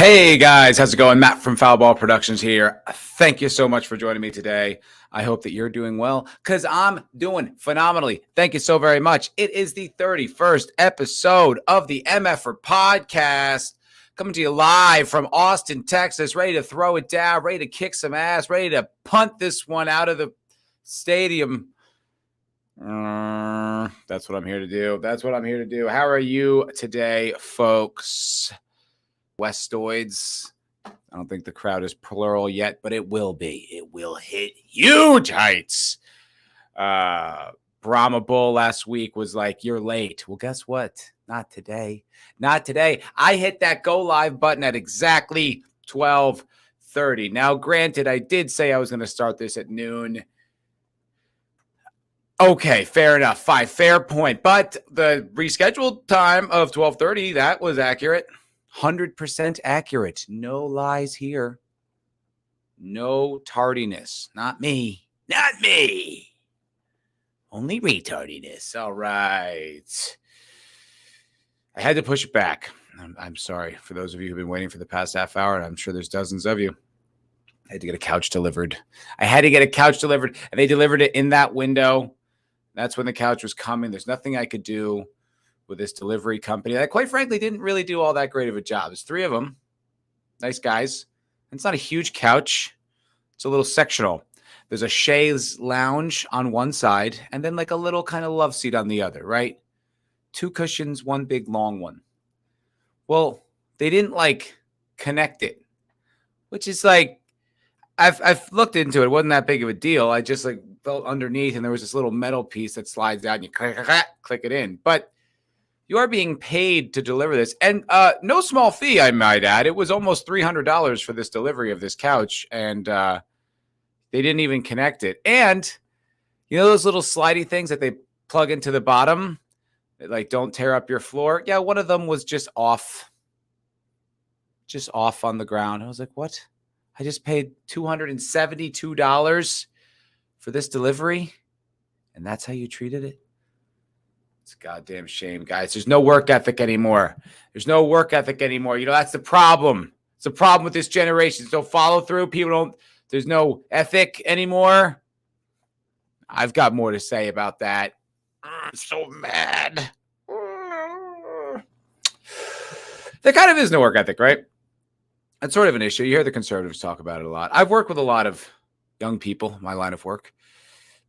Hey guys, how's it going? Matt from Foulball Productions here. Thank you so much for joining me today. I hope that you're doing well because I'm doing phenomenally. Thank you so very much. It is the 31st episode of the Mfer podcast, coming to you live from Austin, Texas, ready to throw it down, ready to kick some ass, ready to punt this one out of the stadium. That's what I'm here to do. How are you today, folks? Westoids. I don't think the crowd is plural yet, but it will be. It will hit huge heights. Brahma Bull last week was like, you're late. Well, guess what? Not today. I hit that go live button at exactly 12:30. Now, granted, I did say I was going to start this at noon. Okay, fair enough. Fair point. But the rescheduled time of 12:30, that was accurate. 100% accurate. No lies here. No tardiness. Not me. Only retardiness. All right. I had to push it back. I'm sorry for those of you who've been waiting for the past half hour, and I'm sure there's dozens of you. I had to get a couch delivered. And they delivered it in that window. That's when the couch was coming. There's nothing I could do with this delivery company that, quite frankly, didn't really do all that great of a job. There's three of them. Nice guys. And it's not a huge couch. It's a little sectional. There's a chaise lounge on one side and then like a little kind of love seat on the other, right? 2 cushions, one big long one. Well, they didn't like connect it, which is like, I've looked into it. It wasn't that big of a deal. I just like felt underneath and there was this little metal piece that slides out and you click it in. But you are being paid to deliver this. And no small fee, I might add. It was almost $300 for this delivery of this couch. And they didn't even connect it. And you know those little slidey things that they plug into the bottom? That, like, don't tear up your floor? Yeah, one of them was just off. Just off on the ground. I was like, what? I just paid $272 for this delivery? And that's how you treated it? It's a goddamn shame, guys. There's no work ethic anymore. You know, that's the problem. It's the problem with this generation. So follow through. There's no ethic anymore. I've got more to say about that. I'm so mad. There kind of is no work ethic, right? That's sort of an issue. You hear the conservatives talk about it a lot. I've worked with a lot of young people in my line of work,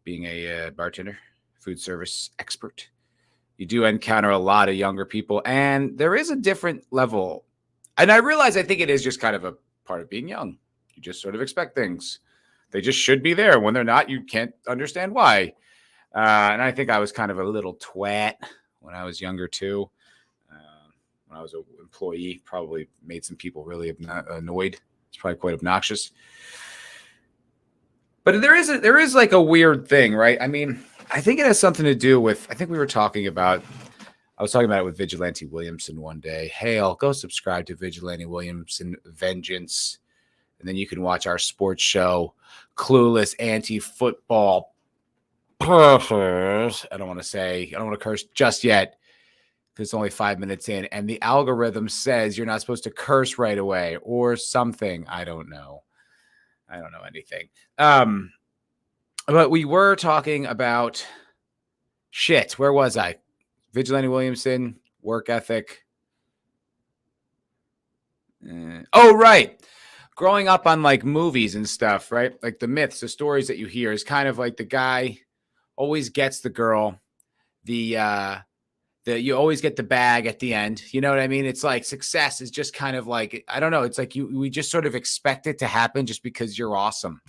being a bartender, food service expert. You do encounter a lot of younger people, and there is a different level. And I realize I think it is just kind of a part of being young. You just sort of expect things. They just should be there. When they're not, you can't understand why. And I think I was kind of a little twat when I was younger, too. When I was an employee, probably made some people really annoyed. It's probably quite obnoxious. But there is like a weird thing, right? I mean, I think it has something to do with, I was talking about it with Vigilante Williamson one day. Hey, I'll go subscribe to Vigilante Williamson Vengeance. And then you can watch our sports show, Clueless Anti-Football. I don't want to curse just yet because it's only 5 minutes in. And the algorithm says you're not supposed to curse right away or something. I don't know anything. But we were talking about shit. Where was I? Vigilante Williamson, work ethic. Oh, right. Growing up on like movies and stuff, right? Like the myths, the stories that you hear is kind of like the guy always gets the girl. You always get the bag at the end. You know what I mean? It's like success is just kind of like, I don't know. It's like we just sort of expect it to happen just because you're awesome.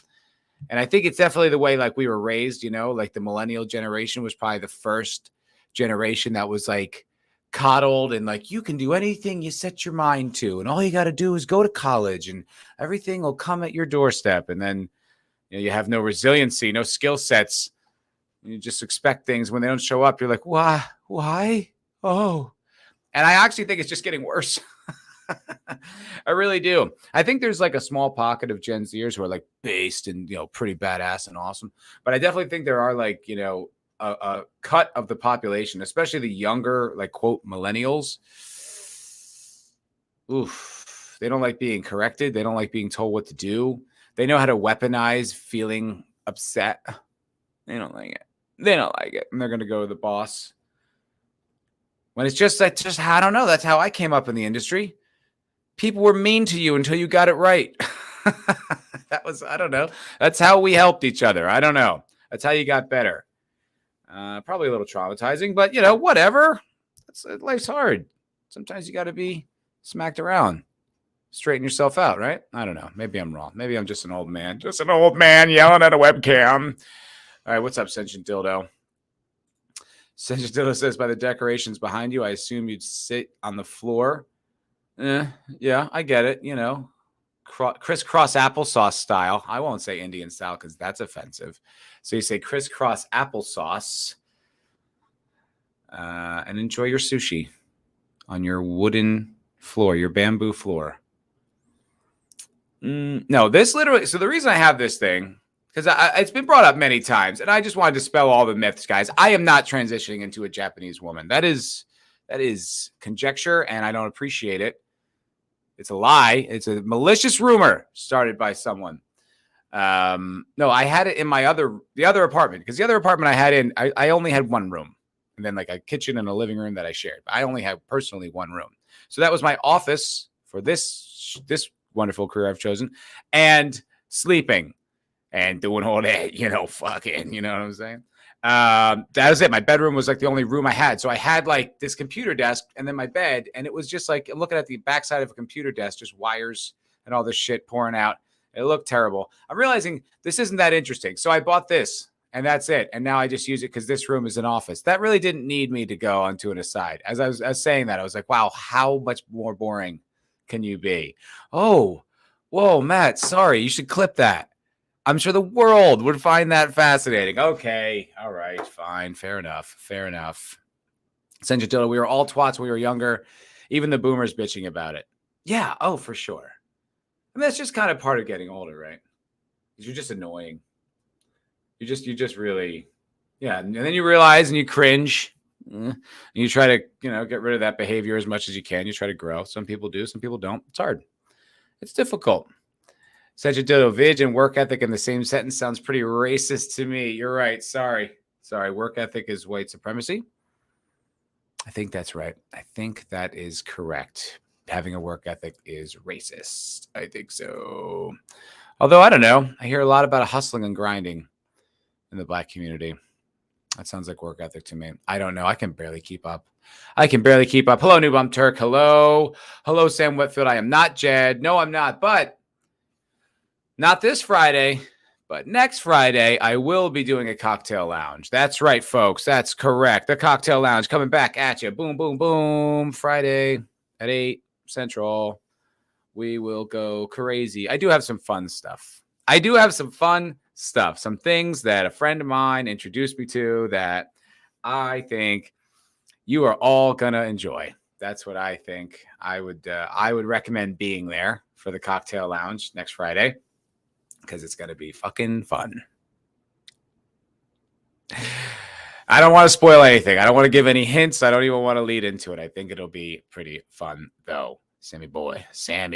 And I think it's definitely the way like we were raised, you know, like the millennial generation was probably the first generation that was like coddled and like, you can do anything you set your mind to. And all you got to do is go to college and everything will come at your doorstep. And then, you know, you have no resiliency, no skill sets. You just expect things when they don't show up. You're like, why? Oh, and I actually think it's just getting worse. I really do. I think there's like a small pocket of Gen Zers who are like based and, you know, pretty badass and awesome. But I definitely think there are like, you know, a cut of the population, especially the younger, like, quote, millennials. Oof, They don't like being corrected. They don't like being told what to do. They know how to weaponize feeling upset. They don't like it. They don't like it. And they're going to go to the boss. When it's just like, I don't know. That's how I came up in the industry. People were mean to you until you got it right. I don't know. That's how we helped each other. I don't know. That's how you got better. Probably a little traumatizing, but whatever. Life's hard. Sometimes you got to be smacked around. Straighten yourself out, right? I don't know. Maybe I'm wrong. Maybe I'm just an old man. Just an old man yelling at a webcam. All right, what's up, Sentient Dildo? Sentient Dildo says, by the decorations behind you, I assume you'd sit on the floor. Yeah, I get it. Crisscross applesauce style. I won't say Indian style because that's offensive. So you say crisscross applesauce and enjoy your sushi on your wooden floor, your bamboo floor. No, this literally. So the reason I have this thing, because it's been brought up many times, and I just wanted to dispel all the myths, guys. I am not transitioning into a Japanese woman. That is conjecture, and I don't appreciate it. It's a lie. It's a malicious rumor started by someone. No, I had it in the other apartment, because the other apartment I had in, I only had one room, and then like a kitchen and a living room that I shared. I only had personally one room. So that was my office for this wonderful career I've chosen, and sleeping and doing all that, fucking, you know what I'm saying? That was it. My bedroom was like the only room I had. So I had like this computer desk and then my bed, and it was just like looking at the backside of a computer desk, just wires and all this shit pouring out. It looked terrible. I'm realizing this isn't that interesting. So I bought this and that's it. And now I just use it because this room is an office. That really didn't need me to go onto an aside. As I was saying that, I was like, wow, how much more boring can you be? Oh, whoa, Matt, sorry. You should clip that. I'm sure the world would find that fascinating. Okay. All right. Fine. Fair enough. Sentient Dildo, we were all twats when we were younger. Even the boomers bitching about it. Yeah. Oh, for sure. I mean, that's just kind of part of getting older, right? Because you're just annoying. You just really, yeah. And then you realize and you cringe. And you try to, get rid of that behavior as much as you can. You try to grow. Some people do. Some people don't. It's hard. It's difficult. Sentient Dildo, vid and work ethic in the same sentence sounds pretty racist to me. You're right. Sorry. Work ethic is white supremacy. I think that's right. I think that is correct. Having a work ethic is racist. I think so. Although, I don't know. I hear a lot about hustling and grinding in the Black community. That sounds like work ethic to me. I don't know. I can barely keep up. Hello, New Bum Turk. Hello, Sam Whitfield. I am not Jed. No, I'm not. But not this Friday, but next Friday, I will be doing a cocktail lounge. That's right, folks. That's correct. The cocktail lounge coming back at you. Boom, boom, boom. Friday at 8 Central. We will go crazy. I do have some fun stuff. Some things that a friend of mine introduced me to that I think you are all going to enjoy. That's what I think. I would recommend being there for the cocktail lounge next Friday, because it's going to be fucking fun. I don't want to spoil anything. I don't want to give any hints. I don't even want to lead into it. I think it'll be pretty fun, though. Sammy boy. Man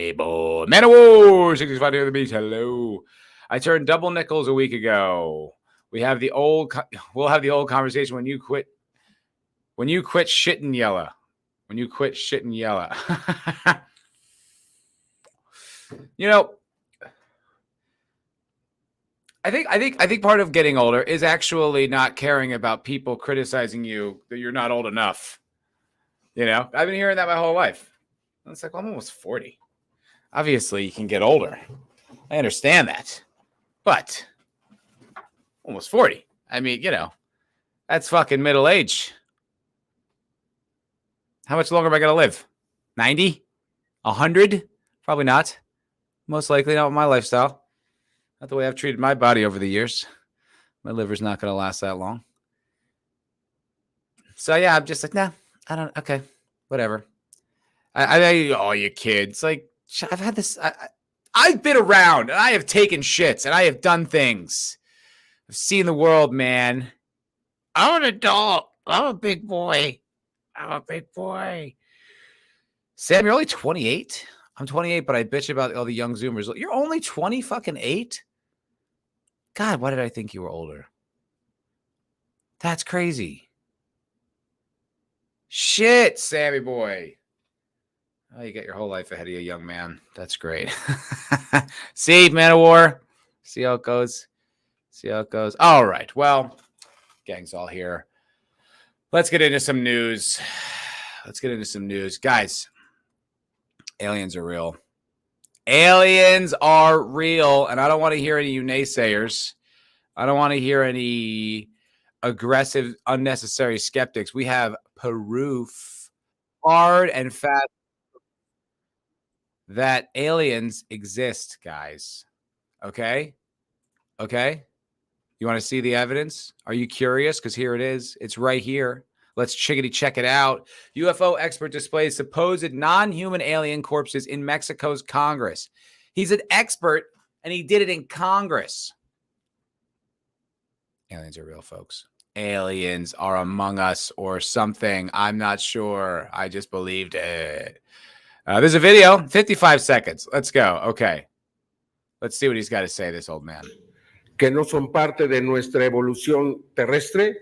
of War, 65 near the beach. Hello. I turned double nickels a week ago. We'll have the old conversation when you quit shitting yella. I think part of getting older is actually not caring about people criticizing you that you're not old enough. I've been hearing that my whole life. And it's like, well, I'm almost 40. Obviously, you can get older. I understand that. But almost 40. I mean, that's fucking middle age. How much longer am I going to live? 90? 100? Probably not. Most likely not with my lifestyle. Not the way I've treated my body over the years. My liver's not going to last that long. So, yeah, I'm just like, nah, I don't, okay, whatever. All you kids, like, I've had this, I've been around, and I have taken shits, and I have done things. I've seen the world, man. I'm an adult. I'm a big boy. Sam, you're only 28? I'm 28, but I bitch about all the young Zoomers. You're only 20 fucking 8? God, why did I think you were older? That's crazy. Shit, Sammy boy. Oh, you got your whole life ahead of you, young man. That's great. See, Man of War. See how it goes. See how it goes. All right. Well, gang's all here. Let's get into some news. Guys, aliens are real. Aliens are real. And I don't want to hear any you naysayers. I don't want to hear any aggressive, unnecessary skeptics. We have proof, hard and fast, that aliens exist, guys. Okay? Okay? You want to see the evidence? Are you curious? Because here it is. It's right here. Let's chickadee check it out. UFO expert displays supposed non-human alien corpses in Mexico's Congress. He's an expert, and he did it in Congress. Aliens are real, folks. Aliens are among us or something. I'm not sure. I just believed it. There's a video, 55 seconds. Let's go. Okay. Let's see what he's got to say, this old man. Que no son parte de nuestra evolución terrestre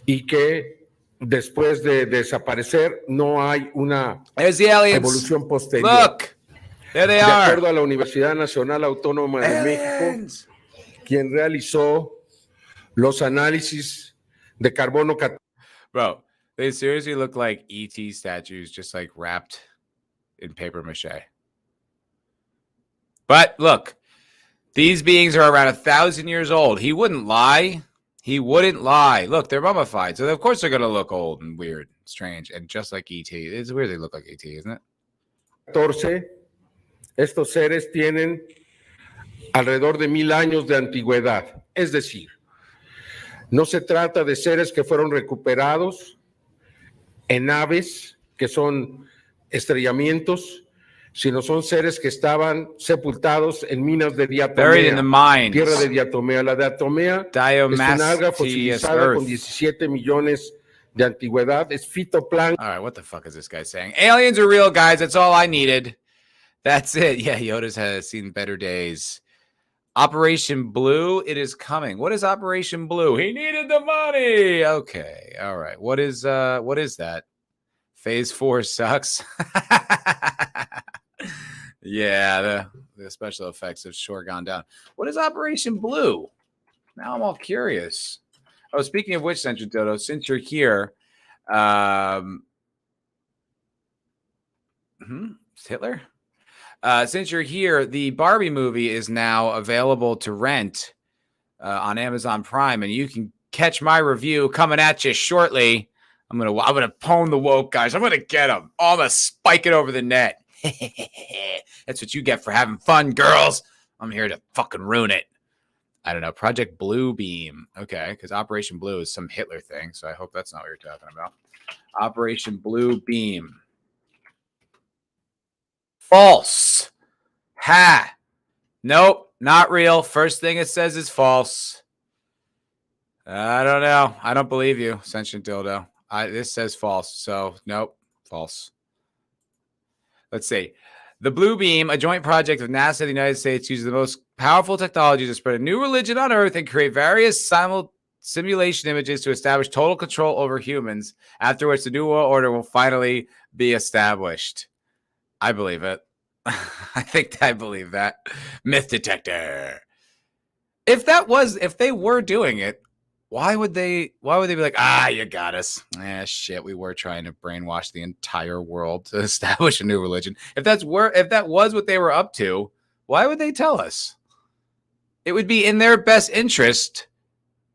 y que después de desaparecer no hay una evolución posterior. Look, there they are. De acuerdo a la Universidad Nacional Autónoma de México, quien realizó los análisis de carbono. Bro, they seriously look like ET statues, just like wrapped in paper mache. But look, these beings are around 1,000 years old. He wouldn't lie. He wouldn't lie. Look, they're mummified. So, of course, they're going to look old and weird, strange, and just like ET. It's weird they look like ET, isn't it? 14. Estos seres tienen alrededor de 1,000 años de antigüedad. Es decir, no se trata de seres que fueron recuperados en naves, que son estrellamientos, sino son seres que estaban sepultados en minas de diatomea, tierra de diatomea. La diatomea es una alga fosilizada con 17 millones de antigüedad. Es fitoplancton. All right, what the fuck is this guy saying? Aliens are real, guys. That's all I needed. That's it. Yeah, Yoda's has seen better days. Operation Blue, it is coming. What is Operation Blue? He needed the money. Okay, all right. What is that? Phase 4 sucks. Yeah, the special effects have sure gone down. What is Operation Blue? Now I'm all curious. Oh, speaking of which, Central Dodo, since you're here, Hitler? Since you're here, the Barbie movie is now available to rent on Amazon Prime, and you can catch my review coming at you shortly. I'm gonna pwn the woke guys. I'm gonna get them. I'm gonna spike it over the net. That's what you get for having fun, girls. I'm here to fucking ruin it. I don't know. Project Blue Beam. Okay, because Operation Blue is some Hitler thing, so I hope that's not what you're talking about. Operation Blue Beam. False. Ha. Nope, not real. First thing it says is false. I don't know. I don't believe you, Sentient Dildo. This says false, so nope, false. Let's see. The Blue Beam, a joint project of NASA and the United States, uses the most powerful technology to spread a new religion on Earth and create various simulation images to establish total control over humans, after which the New World Order will finally be established. I believe it. I think I believe that. Myth detector. If they were doing it, why would they be like, you got us? Shit, we were trying to brainwash the entire world to establish a new religion. If that was what they were up to, why would they tell us? It would be in their best interest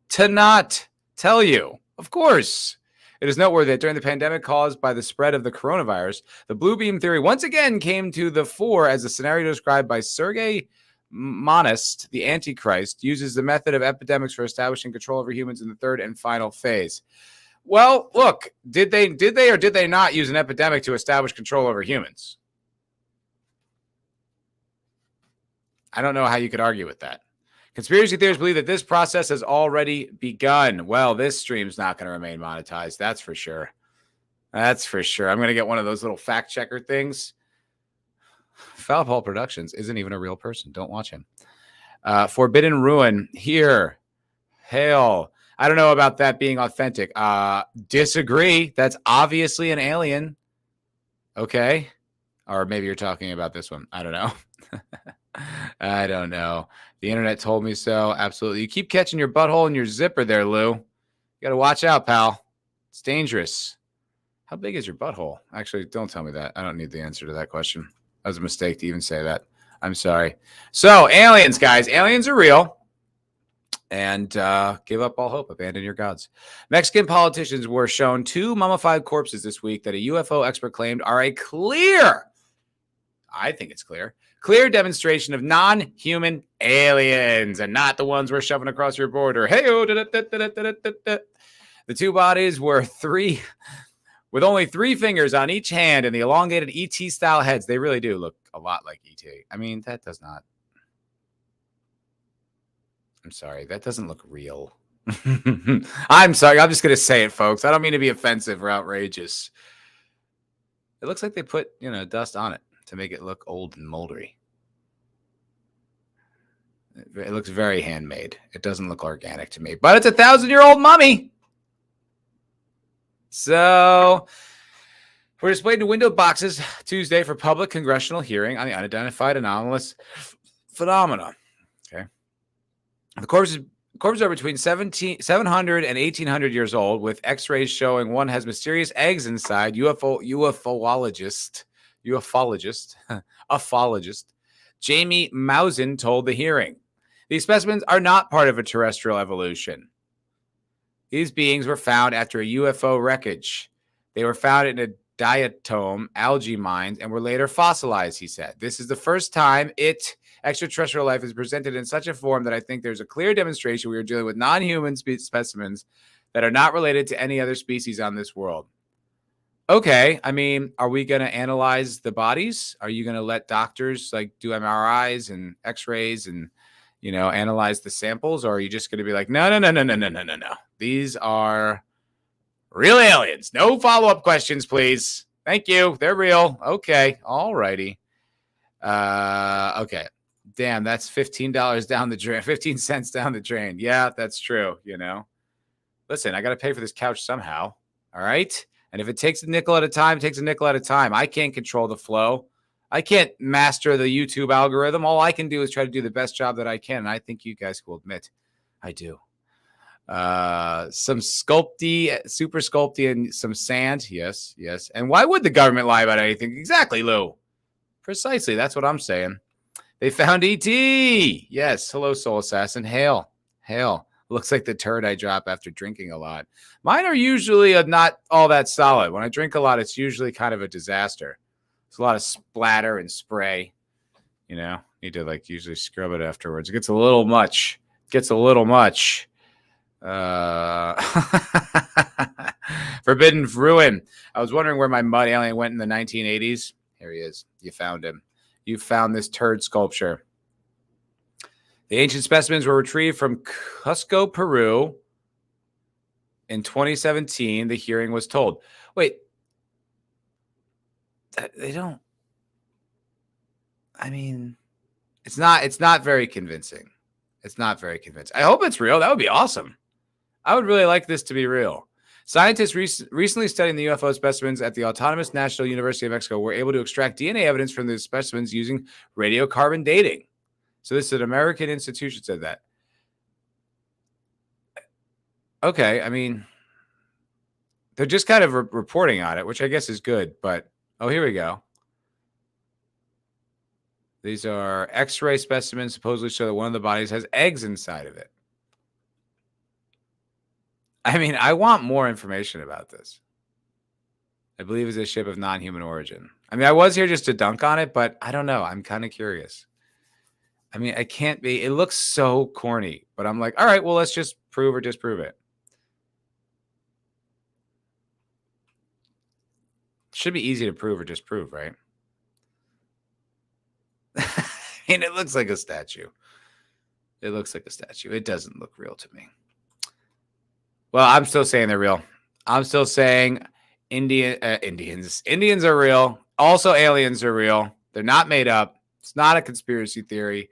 to not tell you. Of course. It is noteworthy that during the pandemic caused by the spread of the coronavirus, the Blue Beam theory once again came to the fore as a scenario described by Sergei Monist, the Antichrist, uses the method of epidemics for establishing control over humans in the third and final phase. Well, look, did they or did they not use an epidemic to establish control over humans? I don't know how you could argue with that. Conspiracy theorists believe that this process has already begun. Well, this stream's not going to remain monetized. That's for sure. That's for sure. I'm going to get one of those little fact checker things. Foulball Productions isn't even a real person. Don't watch him. Forbidden Ruin here. Hail. I don't know about that being authentic. Disagree. That's obviously an alien. Okay. Or maybe you're talking about this one. I don't know. I don't know. The internet told me so. Absolutely. You keep catching your butthole in your zipper there, Lou. You got to watch out, pal. It's dangerous. How big is your butthole? Actually, don't tell me that. I don't need the answer to that question. That was a mistake to even say that. I'm sorry. So, aliens, guys. Aliens are real. And give up all hope. Abandon your gods. Mexican politicians were shown 2 mummified corpses this week that a UFO expert claimed are a clear, I think it's clear demonstration of non-human aliens and not the ones we're shoving across your border. Hey-o, the 2 bodies were 3, with only 3 fingers on each hand and the elongated ET-style heads. They really do look a lot like ET. I mean, that does not. I'm sorry. That doesn't look real. I'm sorry. I'm just going to say it, folks. I don't mean to be offensive or outrageous. It looks like they put, dust on it to make it look old and moldy. It looks very handmade. It doesn't look organic to me, but it's a 1,000-year-old mummy. So we're displayed in window boxes Tuesday for public congressional hearing on the unidentified anomalous phenomena. Okay. The corpses are between 700 and 1,800 years old, with X-rays showing one has mysterious eggs inside. Ufologist Jamie Mausen told the hearing, these specimens are not part of a terrestrial evolution. These beings were found after a UFO wreckage. They were found in a diatom algae mines and were later fossilized, he said. This is the first time extraterrestrial life is presented in such a form that I think there's a clear demonstration we are dealing with non-human specimens that are not related to any other species on this world. Okay, I mean, are we going to analyze the bodies? Are you going to let doctors do MRIs and X-rays and, analyze the samples? Or are you just going to be like, no. These are real aliens. No follow-up questions, please. Thank you. They're real. Okay. All righty. Okay. Damn, that's $15 down the drain, 15 cents down the drain. Yeah, that's true. Listen, I got to pay for this couch somehow. All right. And if it takes a nickel at a time, it takes a nickel at a time. I can't control the flow. I can't master the YouTube algorithm. All I can do is try to do the best job that I can. And I think you guys will admit I do. Some super sculpty and some sand. Yes. And why would the government lie about anything? Exactly, Lou. Precisely. That's what I'm saying. They found ET. Yes. Hello, Soul Assassin. Hail. Looks like the turd I drop after drinking a lot. Mine are usually not all that solid. When I drink a lot, it's usually kind of a disaster. It's a lot of splatter and spray. Need to usually scrub it afterwards. It gets a little much. Forbidden Ruin. I was wondering where my mud alien went in the 1980s. Here he is. You found him. You found this turd sculpture. The ancient specimens were retrieved from Cusco, Peru in 2017. The hearing was told. Wait. They don't. I mean, it's not very convincing. I hope it's real. That would be awesome. I would really like this to be real. Scientists recently studying the UFO specimens at the Autonomous National University of Mexico were able to extract DNA evidence from the specimens using radiocarbon dating. So this is an American institution said that. Okay, I mean, they're just kind of reporting on it, which I guess is good. But, here we go. These are X-ray specimens supposedly show that one of the bodies has eggs inside of it. I mean, I want more information about this. I believe it's a ship of non-human origin. I mean, I was here just to dunk on it, but I don't know. I'm kind of curious. I mean, I can't be. It looks so corny, but I'm like, all right, well, let's just prove or disprove it. Should be easy to prove or disprove, right? I mean, it looks like a statue. It doesn't look real to me. Well, I'm still saying they're real. I'm still saying Indians are real. Also, aliens are real. They're not made up. It's not a conspiracy theory.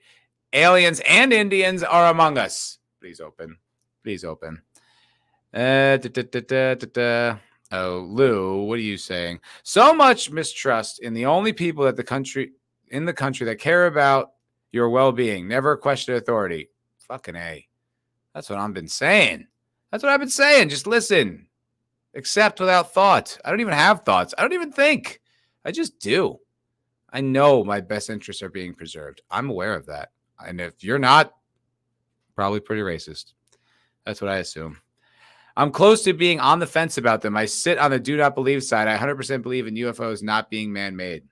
Aliens and Indians are among us. Please open. Please open. Oh, Lou, what are you saying? So much mistrust in the only people that the country that care about your well-being. Never question authority. Fucking A. That's what I've been saying. That's what I've been saying. Just listen. Accept without thought. I don't even have thoughts. I don't even think. I just do. I know my best interests are being preserved. I'm aware of that. And if you're not, probably pretty racist. That's what I assume. I'm close to being on the fence about them. I sit on the do not believe side. I 100% believe in UFOs not being man-made.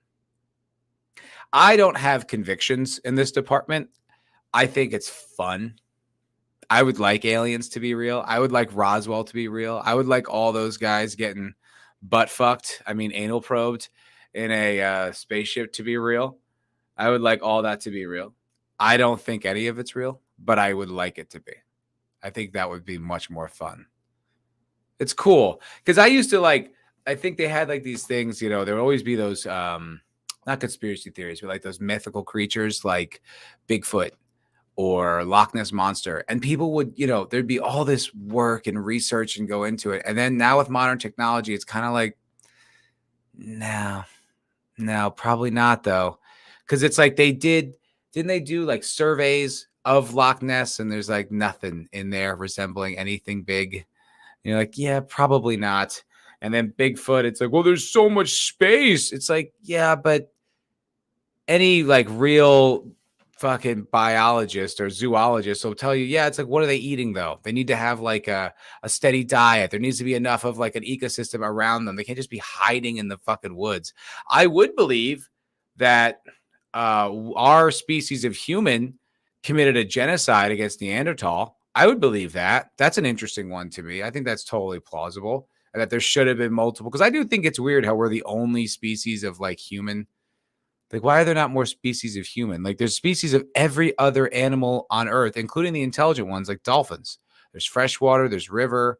I don't have convictions in this department. I think it's fun. I would like aliens to be real. I would like Roswell to be real. I would like all those guys getting butt fucked. I mean, anal probed in a spaceship to be real. I would like all that to be real. I don't think any of it's real, but I would like it to be. I think that would be much more fun. It's cool because I used to I think they had like these things, there would always be those, not conspiracy theories, but like those mythical creatures like Bigfoot or Loch Ness Monster. And people would, there'd be all this work and research and go into it. And then now with modern technology, it's kind of like, no, probably not though. Because it's like didn't they do like surveys of Loch Ness and there's like nothing in there resembling anything big. You're like, yeah, probably not. And then Bigfoot, it's like, well, there's so much space. It's like, yeah, but any like real fucking biologist or zoologist will tell you, yeah, it's like, what are they eating though? They need to have like a steady diet. There needs to be enough of like an ecosystem around them. They can't just be hiding in the fucking woods. I would believe that our species of human committed a genocide against Neanderthal. I would believe that. That's an interesting one to me. I think that's totally plausible. And that there should have been multiple. Because I do think it's weird how we're the only species of like human. Like, why are there not more species of human? Like, there's species of every other animal on Earth, including the intelligent ones, like dolphins. There's freshwater, there's river,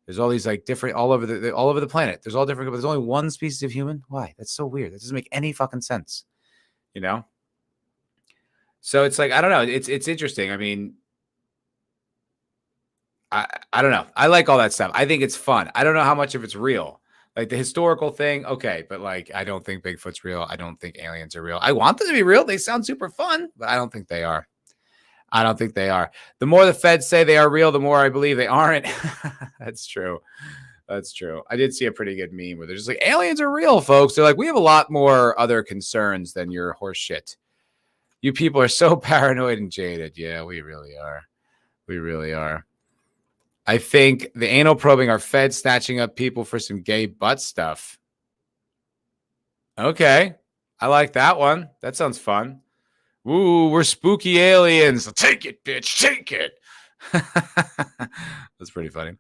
there's all these like different all over the planet. There's all different, but there's only one species of human. Why? That's so weird. That doesn't make any fucking sense. So it's like, I don't know. It's interesting. I mean, I don't know. I like all that stuff. I think it's fun. I don't know how much of it's real. Like the historical thing, okay, but like I don't think Bigfoot's real. I don't think aliens are real. I want them to be real. They sound super fun, but I don't think they are. I don't think they are. The more the feds say they are real, the more I believe they aren't. That's true. That's true. I did see a pretty good meme where they're just like, aliens are real, folks. They're like, we have a lot more other concerns than your horse shit. You people are so paranoid and jaded. Yeah, we really are. We really are. I think the anal probing are feds snatching up people for some gay butt stuff. Okay. I like that one. That sounds fun. Ooh, we're spooky aliens. Take it, bitch. Take it. That's pretty funny.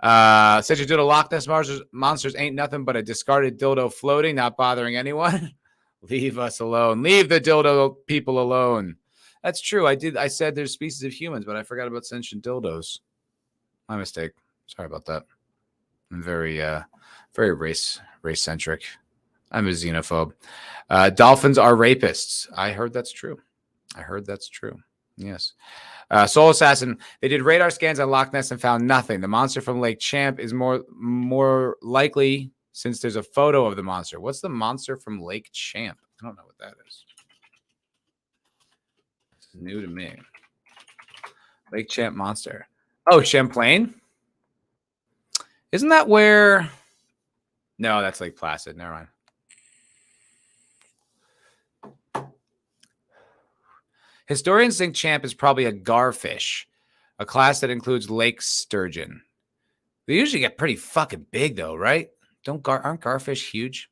Said you did a Loch Ness monsters ain't nothing but a discarded dildo floating, not bothering anyone. Leave us alone. Leave the dildo people alone. That's true. I said there's species of humans, but I forgot about sentient dildos. My mistake. Sorry about that. I'm very race centric. I'm a xenophobe. Dolphins are rapists. I heard that's true. Yes. Soul Assassin. They did radar scans on Loch Ness and found nothing. The monster from Lake Champ is more likely since there's a photo of the monster. What's the monster from Lake Champ? I don't know what that is. This is new to me. Lake Champ monster. Oh, Champlain? Isn't that where... No, that's Lake Placid. Never mind. Historians think Champ is probably a garfish, a class that includes lake sturgeon. They usually get pretty fucking big, though, right? Aren't garfish huge?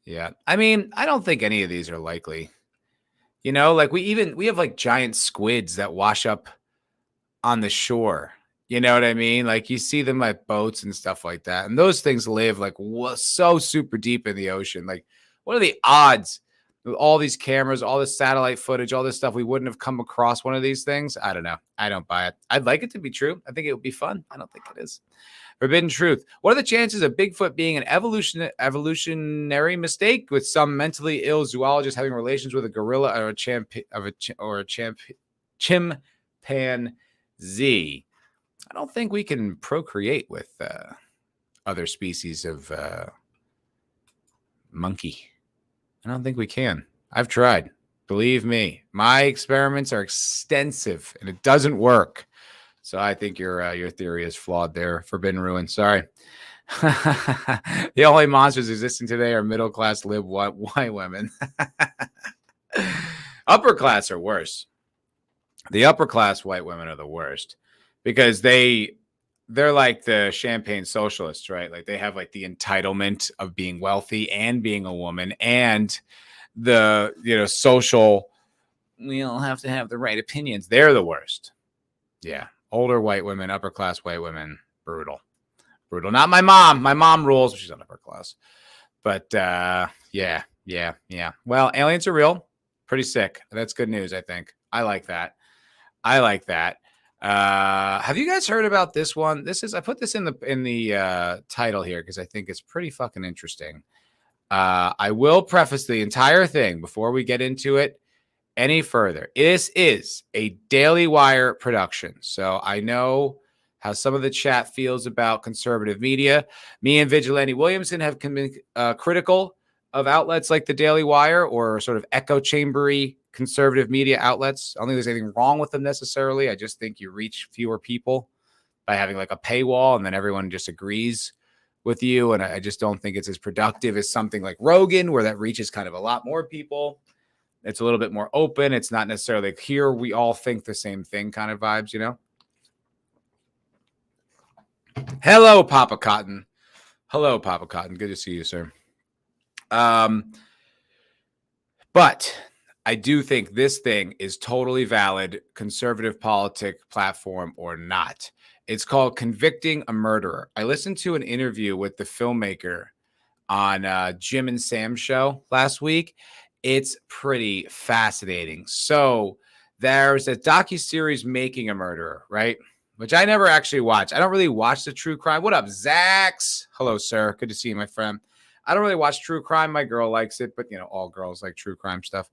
Yeah. I mean, I don't think any of these are likely. Like we have like giant squids that wash up on the shore. You know what I mean? Like you see them at boats and stuff like that. And those things live like so super deep in the ocean. Like what are the odds with all these cameras, all this satellite footage, all this stuff, we wouldn't have come across one of these things. I don't know. I don't buy it. I'd like it to be true. I think it would be fun. I don't think it is. Forbidden truth. What are the chances of Bigfoot being an evolutionary mistake, with some mentally ill zoologist having relations with a gorilla or a chimpanzee? I don't think we can procreate with other species of monkey. I don't think we can. I've tried. Believe me, my experiments are extensive and it doesn't work. So I think your theory is flawed there. Forbidden ruin. Sorry. The only monsters existing today are middle-class white women. Upper class are worse. The upper class white women are the worst because they're like the champagne socialists, right? Like they have like the entitlement of being wealthy and being a woman, and the social, we all have to have the right opinions. They're the worst. Yeah. Older white women, upper class white women, brutal. Not my mom. My mom rules, but she's not upper class. But yeah. Well, aliens are real. Pretty sick. That's good news, I think. I like that. Have you guys heard about this one? I put this in the title here because I think it's pretty fucking interesting. I will preface the entire thing before we get into it any further. This is a Daily Wire production, so I know how some of the chat feels about conservative media. Me and Vigilante Williamson have been critical of outlets like the Daily Wire or sort of echo chambery conservative media outlets. I don't think there's anything wrong with them necessarily. I just think you reach fewer people by having like a paywall and then everyone just agrees with you. And I just don't think it's as productive as something like Rogan, where that reaches kind of a lot more people. It's a little bit more open. It's not necessarily like here we all think the same thing kind of vibes, Hello, Papa Cotton. Hello, Papa Cotton. Good to see you, sir. But I do think this thing is totally valid, conservative politic platform or not. It's called Convicting a Murderer. I listened to an interview with the filmmaker on Jim and Sam's show last week. It's pretty fascinating. So there's a docuseries, Making a Murderer, right? Which I never actually watched. I don't really watch the true crime. What up, Zax? Hello, sir. Good to see you, my friend. I don't really watch true crime. My girl likes it, but all girls like true crime stuff,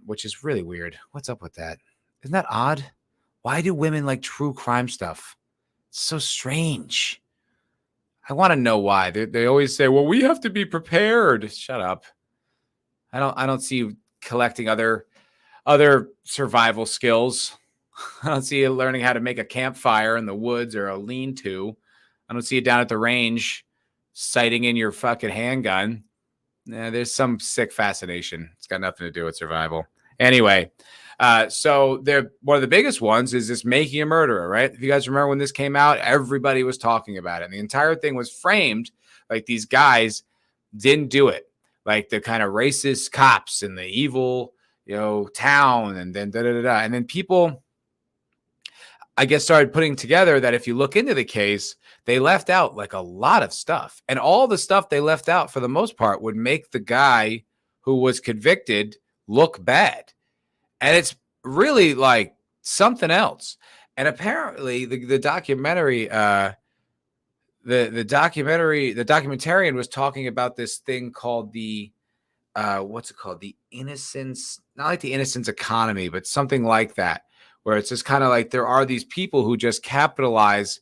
which is really weird. What's up with that? Isn't that odd? Why do women like true crime stuff? It's so strange. I want to know why. They always say, well, we have to be prepared. Shut up. I don't see you collecting other survival skills. I don't see you learning how to make a campfire in the woods or a lean-to. I don't see you down at the range sighting in your fucking handgun. There's some sick fascination. It's got nothing to do with survival. Anyway, so one of the biggest ones is this Making a Murderer, right? If you guys remember when this came out, everybody was talking about it. And the entire thing was framed like these guys didn't do it. Like the kind of racist cops in the evil, town, and then da-da-da-da. And then people, I guess, started putting together that if you look into the case, they left out like a lot of stuff. And all the stuff they left out, for the most part, would make the guy who was convicted look bad. And it's really like something else. And apparently the documentary, the documentarian was talking about this thing called the what's it called? The innocence, not like the innocence economy, but something like that, where it's just kind of like there are these people who just capitalize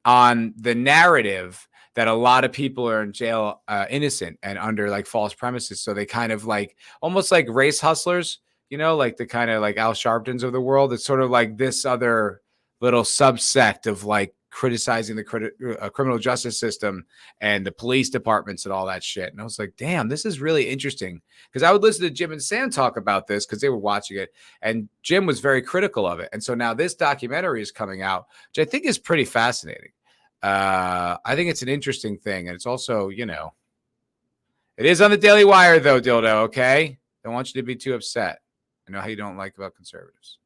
on the narrative that a lot of people are in jail innocent and under like false premises. So they kind of like almost like race hustlers, like the kind of like Al Sharptons of the world. It's sort of like this other little subsect of like criticizing the criminal justice system and the police departments and all that shit. And I was like, damn, this is really interesting. Because I would listen to Jim and Sam talk about this because they were watching it. And Jim was very critical of it. And so now this documentary is coming out, which I think is pretty fascinating. I think it's an interesting thing. And it's also, it is on the Daily Wire, though, Dildo, okay? Don't want you to be too upset. I know how you don't like about conservatives.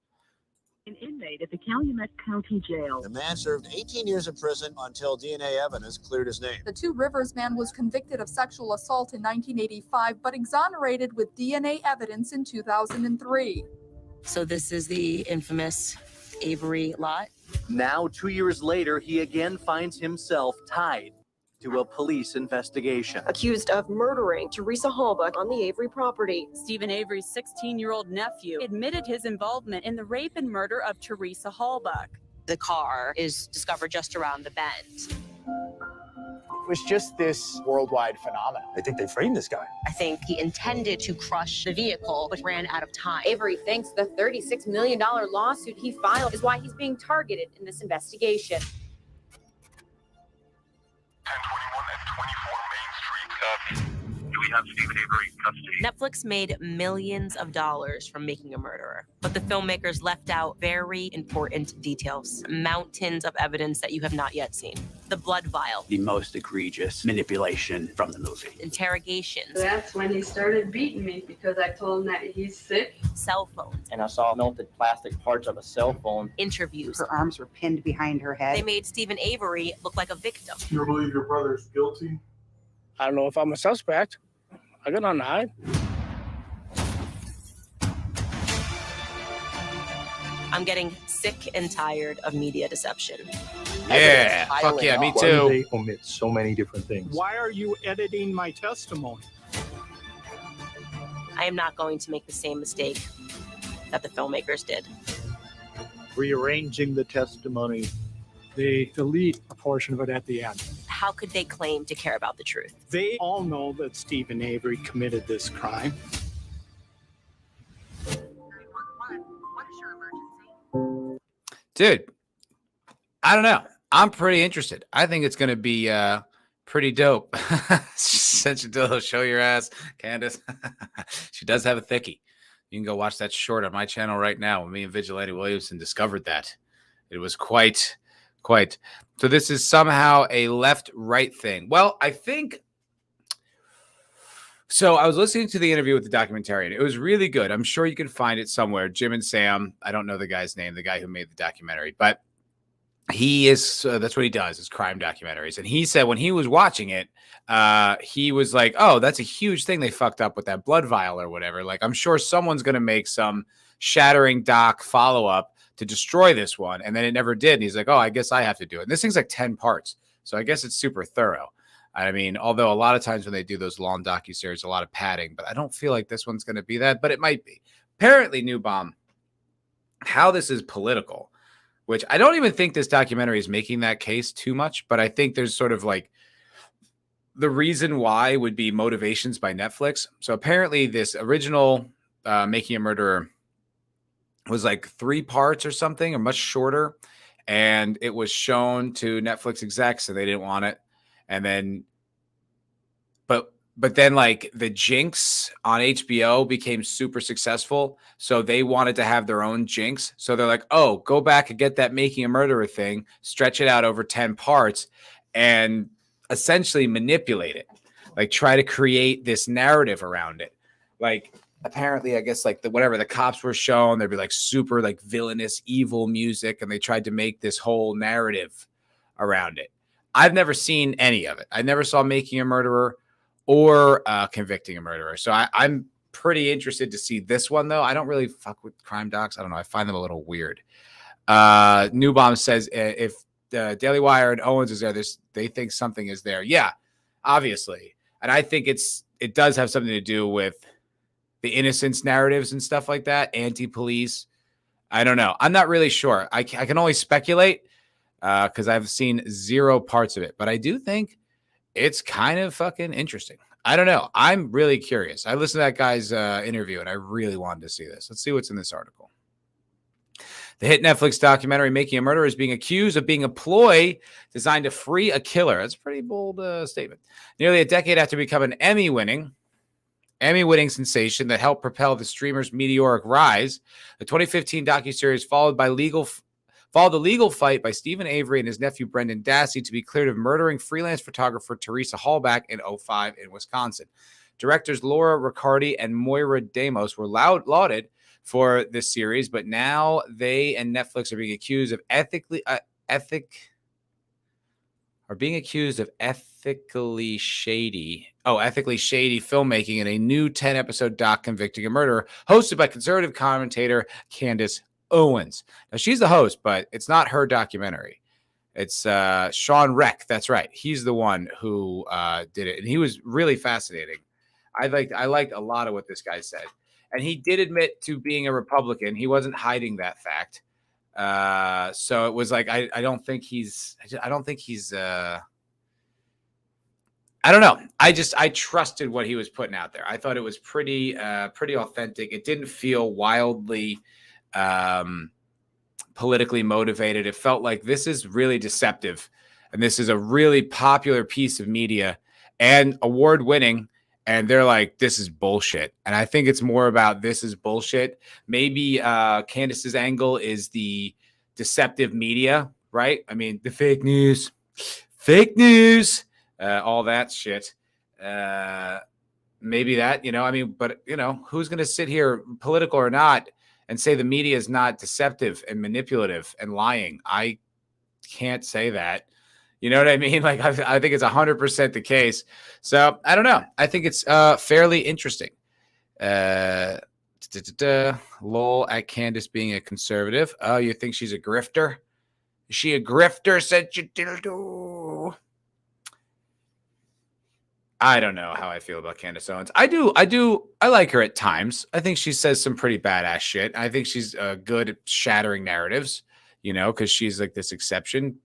An inmate at the Calumet County Jail. The man served 18 years in prison until DNA evidence cleared his name. The Two Rivers man was convicted of sexual assault in 1985, but exonerated with DNA evidence in 2003. So this is the infamous Avery lot. Now, 2 years later, he again finds himself tied to a police investigation. Accused of murdering Teresa Hallbuck on the Avery property. Stephen Avery's 16-year-old nephew admitted his involvement in the rape and murder of Teresa Hallbuck. The car is discovered just around the bend. It was just this worldwide phenomenon. I think they framed this guy. I think he intended to crush the vehicle, but ran out of time. Avery thinks the $36 million lawsuit he filed is why he's being targeted in this investigation. 1021 and 24 Main Street. Do we have Stephen Avery in custody? Netflix made millions of dollars from Making a Murderer, but the filmmakers left out very important details, mountains of evidence that you have not yet seen. The blood vial. The most egregious manipulation from the movie. Interrogations. That's when he started beating me because I told him that he's sick. Cell phones. And I saw melted plastic parts of a cell phone. Interviews. Her arms were pinned behind her head. They made Stephen Avery look like a victim. You believe your brother's guilty? I don't know if I'm a suspect. I got nothing to hide. I'm getting sick and tired of media deception. Yeah, fuck yeah, me too. Why do they omit so many different things? Why are you editing my testimony? I am not going to make the same mistake that the filmmakers did. Rearranging the testimony. They delete a portion of it at the end. How could they claim to care about the truth? They all know that Stephen Avery committed this crime. Dude, I don't know. I'm pretty interested. I think it's going to be pretty dope. Sent you to the show your ass, Candace. She does have a thickie. You can go watch that short on my channel right now when me and Vigilante Williamson discovered that. It was quite. So this is somehow a left-right thing. Well, I think. So I was listening to the interview with the documentarian. It was really good. I'm sure you can find it somewhere. Jim and Sam. I don't know the guy's name, the guy who made the documentary, but he is, that's what he does, is crime documentaries. And he said when he was watching it, he was like, oh, that's a huge thing they fucked up with that blood vial or whatever. Like, I'm sure someone's going to make some shattering doc follow-up to destroy this one. And then it never did. And he's like, oh, I guess I have to do it. And this thing's like 10 parts. So I guess it's super thorough. I mean, although a lot of times when they do those long docuseries, a lot of padding, but I don't feel like this one's going to be that, but it might be. Apparently, New Bomb, how this is political, which I don't even think this documentary is making that case too much, but I think there's sort of like the reason why would be motivations by Netflix. So apparently this original Making a Murderer was like 3 parts or something, or much shorter. And it was shown to Netflix execs and they didn't want it. And then, but then like the Jinx on HBO became super successful. So they wanted to have their own Jinx. So they're like, oh, go back and get that Making a Murderer thing, stretch it out over 10 parts and essentially manipulate it. Like try to create this narrative around it. Like apparently, I guess like whatever the cops were shown, there'd be like super like villainous, evil music. And they tried to make this whole narrative around it. I've never seen any of it. I never saw Making a Murderer or Convicting a Murderer. So I'm pretty interested to see this one, though. I don't really fuck with crime docs. I don't know. I find them a little weird. New Bomb says if Daily Wire and Owens is there, they think something is there. Yeah, obviously. And I think it does have something to do with the innocence narratives and stuff like that, anti-police. I don't know. I'm not really sure. I can only speculate. Because I've seen 0 parts of it. But I do think it's kind of fucking interesting. I don't know. I'm really curious. I listened to that guy's interview, and I really wanted to see this. Let's see what's in this article. The hit Netflix documentary Making a Murderer is being accused of being a ploy designed to free a killer. That's a pretty bold statement. Nearly a decade after becoming an Emmy-winning sensation that helped propel the streamer's meteoric rise, the 2015 docuseries followed the legal fight by Stephen Avery and his nephew Brendan Dassey to be cleared of murdering freelance photographer Teresa Hallbuck in 2005 in Wisconsin. Directors Laura Riccardi and Moira Damos were lauded for this series, but now they and Netflix are being accused of ethically shady filmmaking in a new 10-episode doc convicting a murderer hosted by conservative commentator Candace Owens. Now, she's the host, but it's not her documentary. It's Sean Reck. That's right. He's the one who did it, and he was really fascinating. I liked a lot of what this guy said, and he did admit to being a Republican. He wasn't hiding that fact. So it was like I don't think he's I don't know. I trusted what he was putting out there. I thought it was pretty authentic. It didn't feel wildly politically motivated. It felt like this is really deceptive, and this is a really popular piece of media and award-winning, and they're like, this is bullshit. And I think it's more about this is bullshit. Maybe Candace's angle is the deceptive media, right? I mean, the fake news, all that shit. Maybe that, I mean, but who's going to sit here, political or not, and say the media is not deceptive and manipulative and lying? I can't say that. You know what I mean? Like, I think it's 100% the case. So I don't know. I think it's fairly interesting. Lol at Candace being a conservative. Oh, you think she's a grifter? Is she a grifter? Said you dildo. I don't know how I feel about Candace Owens. I like her at times. I think she says some pretty badass shit. I think she's good at shattering narratives, because she's like this exception.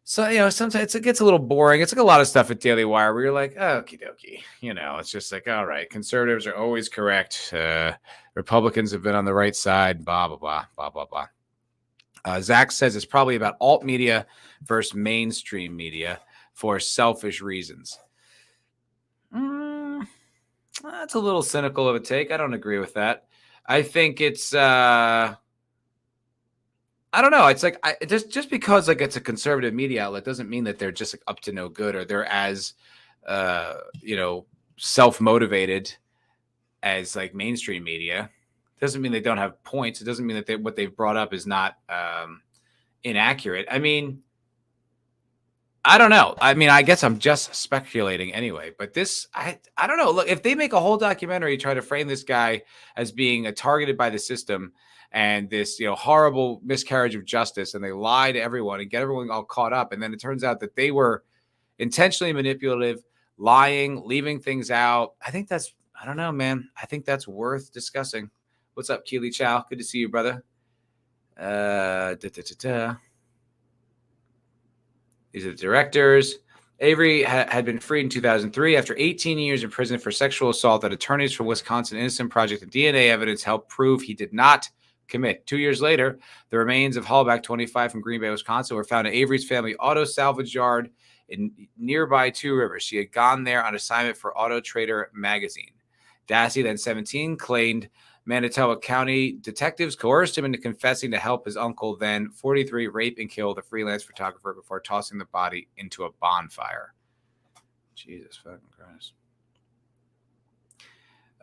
So, sometimes it gets a little boring. It's like a lot of stuff at Daily Wire where you're like, okie dokie. It's just like, all right, conservatives are always correct. Republicans have been on the right side, blah, blah, blah, blah, blah, blah. Zach says it's probably about alt media versus mainstream media for selfish reasons. That's a little cynical of a take. I don't agree with that. I think it's... I don't know. It's like just because like it's a conservative media outlet doesn't mean that they're just like up to no good or they're as self-motivated as like mainstream media. Doesn't mean they don't have points. It doesn't mean that what they've brought up is not inaccurate. I mean, I don't know. I mean, I guess I'm just speculating anyway. But this, I don't know. Look, if they make a whole documentary try to frame this guy as being targeted by the system and this, horrible miscarriage of justice, and they lie to everyone and get everyone all caught up, and then it turns out that they were intentionally manipulative, lying, leaving things out. I think that's, I don't know, man. I think that's worth discussing. What's up, Keely Chow? Good to see you, brother. These are the directors. Avery had been freed in 2003 after 18 years in prison for sexual assault that attorneys from Wisconsin Innocent Project and DNA evidence helped prove he did not commit. 2 years later, the remains of Hallback, 25, from Green Bay, Wisconsin, were found at Avery's family auto salvage yard in nearby Two Rivers. She had gone there on assignment for Auto Trader magazine. Dassey, then 17, claimed Manitoba County detectives coerced him into confessing to help his uncle, then 43, rape and kill the freelance photographer before tossing the body into a bonfire. Jesus fucking Christ.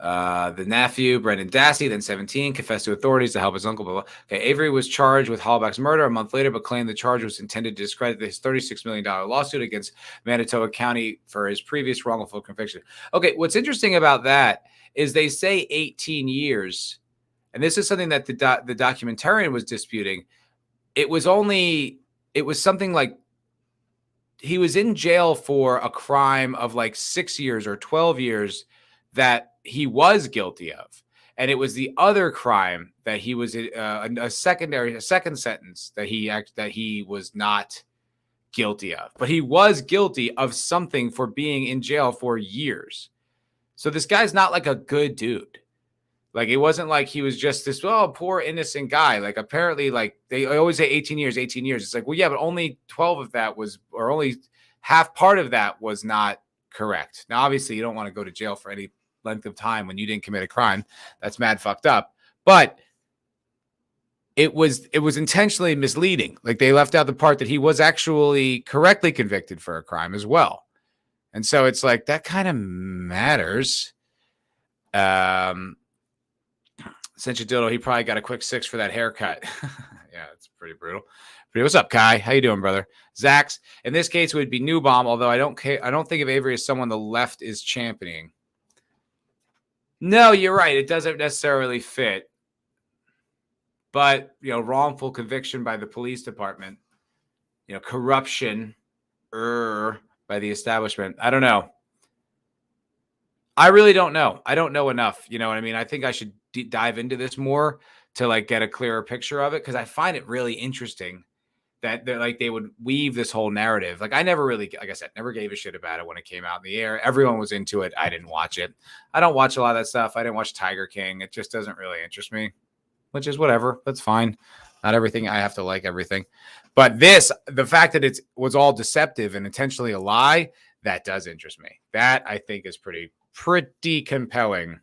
The nephew, Brendan Dassey, then 17, confessed to authorities to help his uncle. Blah, blah. Okay, Avery was charged with Hallback's murder a month later, but claimed the charge was intended to discredit his $36 million lawsuit against Manitoba County for his previous wrongful conviction. Okay, what's interesting about that is they say 18 years, and this is something that the documentarian was disputing. It was something like he was in jail for a crime of like 6 years or 12 years that he was guilty of. And it was the other crime that he was a second sentence that he was not guilty of. But he was guilty of something for being in jail for years. So this guy's not like a good dude. Like, it wasn't like he was just this, poor innocent guy. Like, apparently, like, they always say 18 years. It's like, well, yeah, but only 12 of that was, or only half part of that was not correct. Now, obviously, you don't want to go to jail for any length of time when you didn't commit a crime. That's mad fucked up. But it was intentionally misleading. Like, they left out the part that he was actually correctly convicted for a crime as well. And so it's like, that kind of matters. Sent you Dildo. He probably got a quick 6 for that haircut. Yeah, it's pretty brutal. But what's up, Kai? How you doing, brother? Zax. In this case, it would be New Bomb, although I don't think of Avery as someone the left is championing. No, you're right. It doesn't necessarily fit. But, wrongful conviction by the police department, corruption by the establishment. I don't know. I really don't know. I don't know enough. You know what I mean? I think I should dive into this more to get a clearer picture of it, because I find it really interesting that they would weave this whole narrative. I never really, like I said, never gave a shit about it when it came out in the air. Everyone was into it. I didn't watch it. I don't watch a lot of that stuff. I didn't watch Tiger King. It just doesn't really interest me, which is whatever. That's fine. Not everything. I have to like everything. But the fact that it was all deceptive and intentionally a lie, that does interest me. That I think is pretty compelling.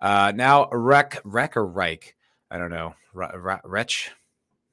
Now Reich, I don't know, Wretch.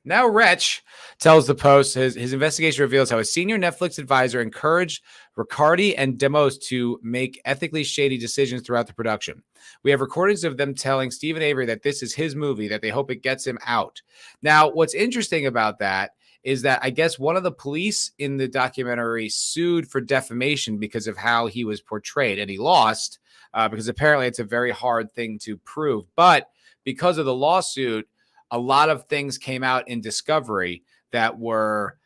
Now Wretch tells the Post his investigation reveals how a senior Netflix advisor encouraged Riccardi and Demos to make ethically shady decisions throughout the production. We have recordings of them telling Stephen Avery that this is his movie, that they hope it gets him out. Now, what's interesting about that is that I guess one of the police in the documentary sued for defamation because of how he was portrayed, and he lost because apparently it's a very hard thing to prove. But because of the lawsuit, a lot of things came out in discovery that were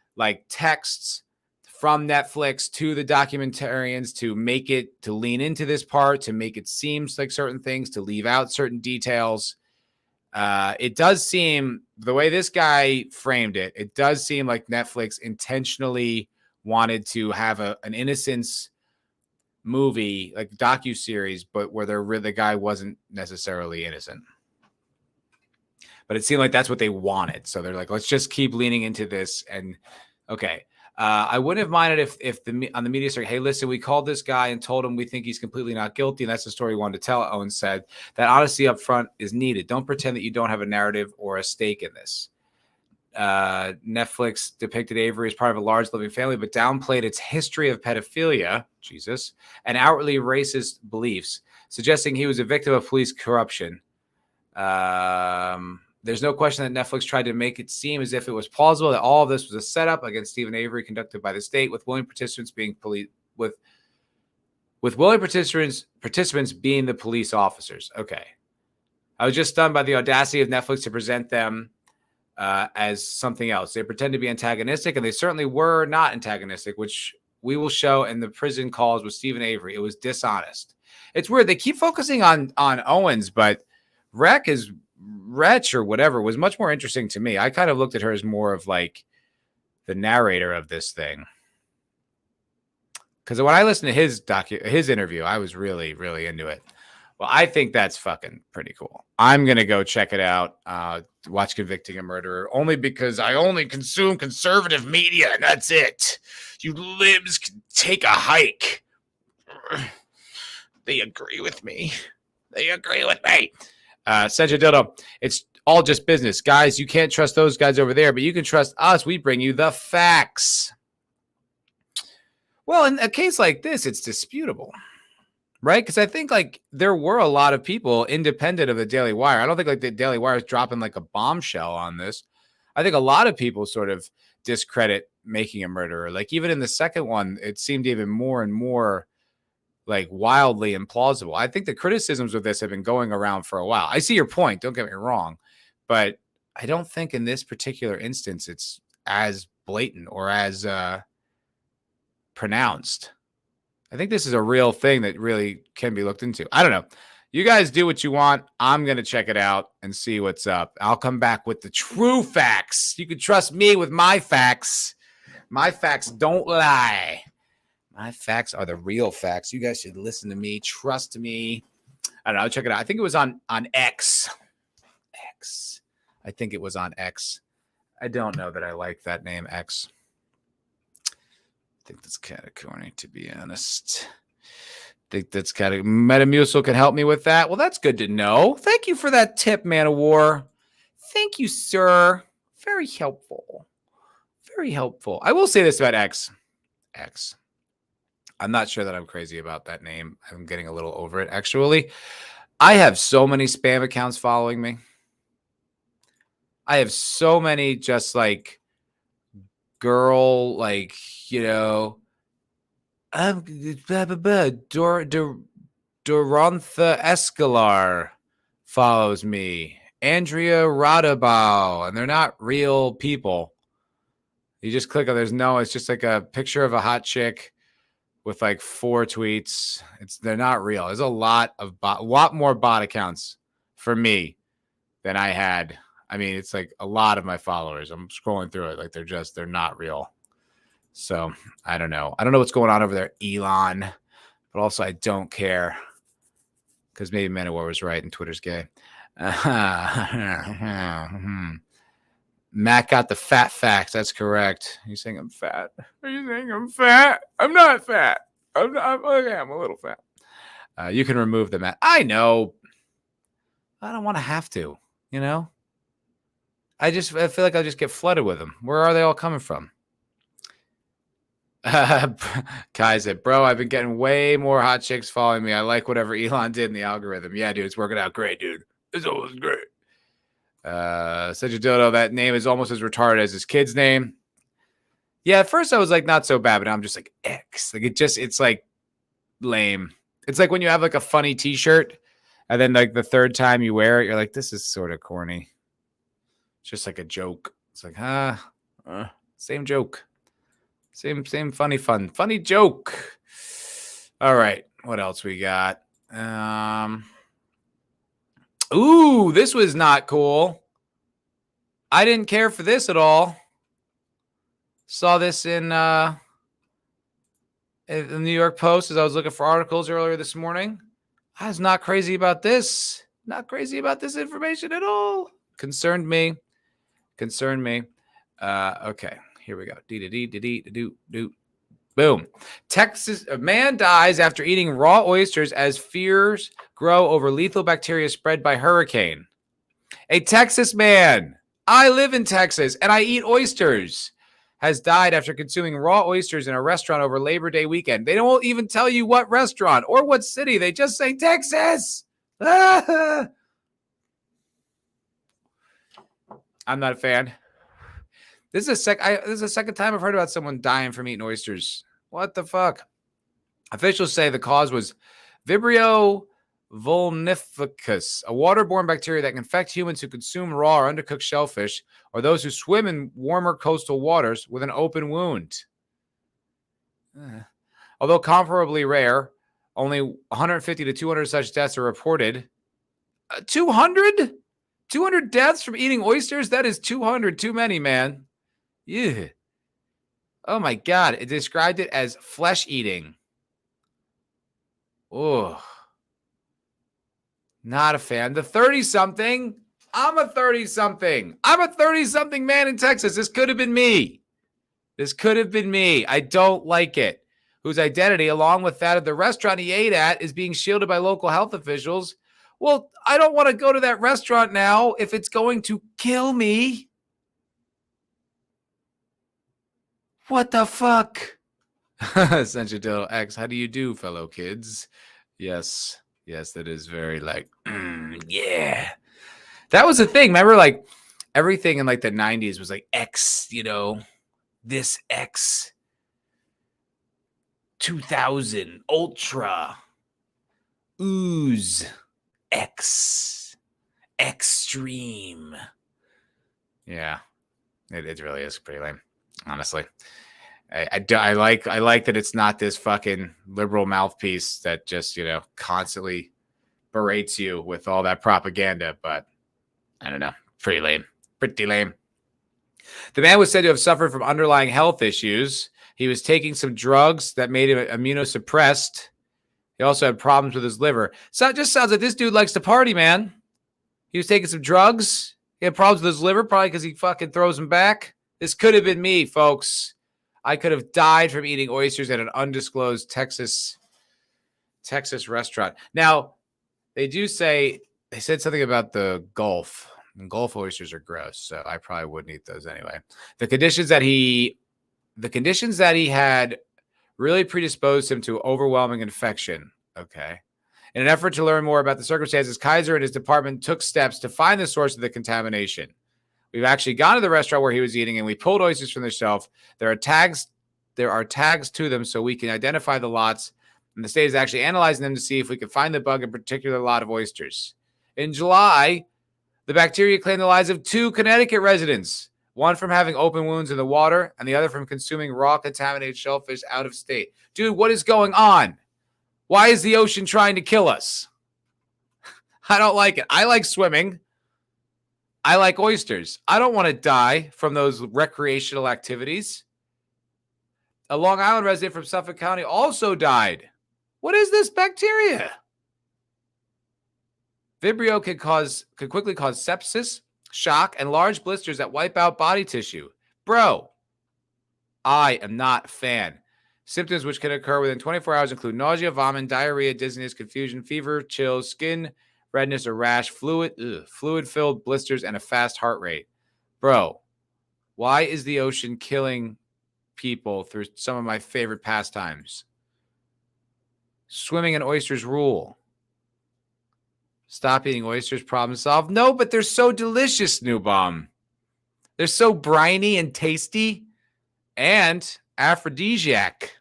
texts from Netflix to the documentarians to lean into this part, to make it seem like certain things, to leave out certain details. It does seem, the way this guy framed it, it does seem like Netflix intentionally wanted to have an innocence movie, like docuseries, but where the guy wasn't necessarily innocent. But it seemed like that's what they wanted. So they're like, let's just keep leaning into this. And okay. I wouldn't have minded if on the media story, hey, listen, we called this guy and told him we think he's completely not guilty. And that's the story we wanted to tell. Owen said that honesty up front is needed. Don't pretend that you don't have a narrative or a stake in this. Netflix depicted Avery as part of a large living family, but downplayed its history of pedophilia, Jesus, and outwardly racist beliefs, suggesting he was a victim of police corruption. There's no question that Netflix tried to make it seem as if it was plausible that all of this was a setup against Stephen Avery conducted by the state, with willing participants being with willing participants being the police officers. Okay. I was just stunned by the audacity of Netflix to present them as something else. They pretend to be antagonistic, and they certainly were not antagonistic, which we will show in the prison calls with Stephen Avery. It was dishonest. It's weird. They keep focusing on Owens, but Wretch or whatever was much more interesting to me. I kind of looked at her as more of the narrator of this thing. Because when I listened to his interview, I was really, really into it. Well, I think that's fucking pretty cool. I'm going to go check it out, watch Convicting a Murderer, only because I only consume conservative media, and that's it. You libs can take a hike. They agree with me. Senja Dildo, it's all just business. Guys, you can't trust those guys over there, but you can trust us. We bring you the facts. Well, in a case like this, it's disputable, right? Because I think there were a lot of people independent of the Daily Wire. I don't think the Daily Wire is dropping a bombshell on this. I think a lot of people sort of discredit Making a Murderer. Even in the second one, it seemed even more and more wildly implausible. I think the criticisms of this have been going around for a while. I see your point. Don't get me wrong. But I don't think in this particular instance, it's as blatant or as pronounced. I think this is a real thing that really can be looked into. I don't know. You guys do what you want. I'm going to check it out and see what's up. I'll come back with the true facts. You can trust me with my facts. My facts don't lie. My facts are the real facts. You guys should listen to me. Trust me. I don't know. I'll check it out. I think it was on X. I think it was on X. I don't know that I like that name, X. I think that's kind of corny, to be honest. I think that's kind of... Metamucil can help me with that. Well, that's good to know. Thank you for that tip, Man of War. Thank you, sir. Very helpful. Very helpful. I will say this about X. I'm not sure that I'm crazy about that name. I'm getting a little over it, actually. I have so many spam accounts following me. I have so many just like girl, like, you know, I'm Dorantha Escalar follows me. Andrea Radabau, and they're not real people. You just click on it's just like a picture of a hot chick with like 4 tweets. They're not real. There's a lot more bot accounts for me than I had. I mean, it's like a lot of my followers. I'm scrolling through it like they're not real. So I don't know. I don't know what's going on over there, Elon. But also I don't care. Because maybe Manowar was right and Twitter's gay. Matt got the fat facts. That's correct. You're saying I'm fat. Are you saying I'm fat? I'm not fat. I'm a little fat. You can remove the Matt. I know. I don't want to have to, you know? I feel like I'll just get flooded with them. Where are they all coming from? Kai said, bro, I've been getting way more hot chicks following me. I like whatever Elon did in the algorithm. Yeah, dude, it's working out great, dude. It's always great. Such a dildo. That name is almost as retarded as his kid's name. Yeah, at first I was like, not so bad, but now I'm just like, X. Like it's like lame. It's like when you have like a funny t-shirt and then like the third time you wear it, you're like, this is sort of corny. It's just like a joke. It's like, same joke. Same funny joke. All right. What else we got? Ooh, this was not cool. I didn't care for this at all. Saw this in the New York Post as I was looking for articles earlier this morning. I was not crazy about this. Not crazy about this information at all. Concerned me. Okay, here we go. Boom. Texas, a man dies after eating raw oysters as fears grow over lethal bacteria spread by hurricane. A Texas man, I live in Texas and I eat oysters, has died after consuming raw oysters in a restaurant over Labor Day weekend. They don't even tell you what restaurant or what city. They just say Texas. I'm not a fan. This is the second time I've heard about someone dying from eating oysters. What the fuck? Officials say the cause was Vibrio vulnificus, a waterborne bacteria that can infect humans who consume raw or undercooked shellfish or those who swim in warmer coastal waters with an open wound. Although comparably rare, only 150 to 200 such deaths are reported. 200? 200 deaths from eating oysters? That is 200 too many, man. Yeah. Oh my God. It described it as flesh eating. Oh. Not a fan. The 30-something. I'm a 30-something. I'm a 30-something man in Texas. This could have been me. I don't like it. Whose identity, along with that of the restaurant he ate at, is being shielded by local health officials. Well, I don't want to go to that restaurant now if it's going to kill me. What the fuck? Sensitive X, how do you do, fellow kids? Yes, that is very like, yeah. That was the thing. Remember, like, everything in like the 90s was like X, you know, this X 2000 Ultra Ooze X Extreme. Yeah, it really is pretty lame, honestly. I like that it's not this fucking liberal mouthpiece that just, you know, constantly berates you with all that propaganda, but I don't know, pretty lame. The man was said to have suffered from underlying health issues. He was taking some drugs that made him immunosuppressed. He also had problems with his liver. So it just sounds like this dude likes to party, man. He was taking some drugs. He had problems with his liver, probably because he fucking throws them back. This could have been me, folks. I could have died from eating oysters at an undisclosed Texas restaurant. Now, they said something about the Gulf. And Gulf oysters are gross, so I probably wouldn't eat those anyway. The conditions that he had really predisposed him to overwhelming infection. Okay. In an effort to learn more about the circumstances, Kaiser and his department took steps to find the source of the contamination. We've actually gone to the restaurant where he was eating, and we pulled oysters from the shelf. There are tags to them so we can identify the lots, and the state is actually analyzing them to see if we can find the bug in a particular lot of oysters. In July, the bacteria claimed the lives of 2 Connecticut residents, one from having open wounds in the water and the other from consuming raw contaminated shellfish out of state. Dude, what is going on? Why is the ocean trying to kill us? I don't like it. I like swimming. I like oysters. I don't want to die from those recreational activities. A Long Island resident from Suffolk County also died. What is this bacteria? Vibrio could quickly cause sepsis, shock, and large blisters that wipe out body tissue. Bro, I am not a fan. Symptoms which can occur within 24 hours include nausea, vomiting, diarrhea, dizziness, confusion, fever, chills, skin redness or rash, fluid-filled blisters, and a fast heart rate. Bro, why is the ocean killing people through some of my favorite pastimes? Swimming and oysters rule. Stop eating oysters, problem solved. No, but they're so delicious, New Bomb. They're so briny and tasty and aphrodisiac.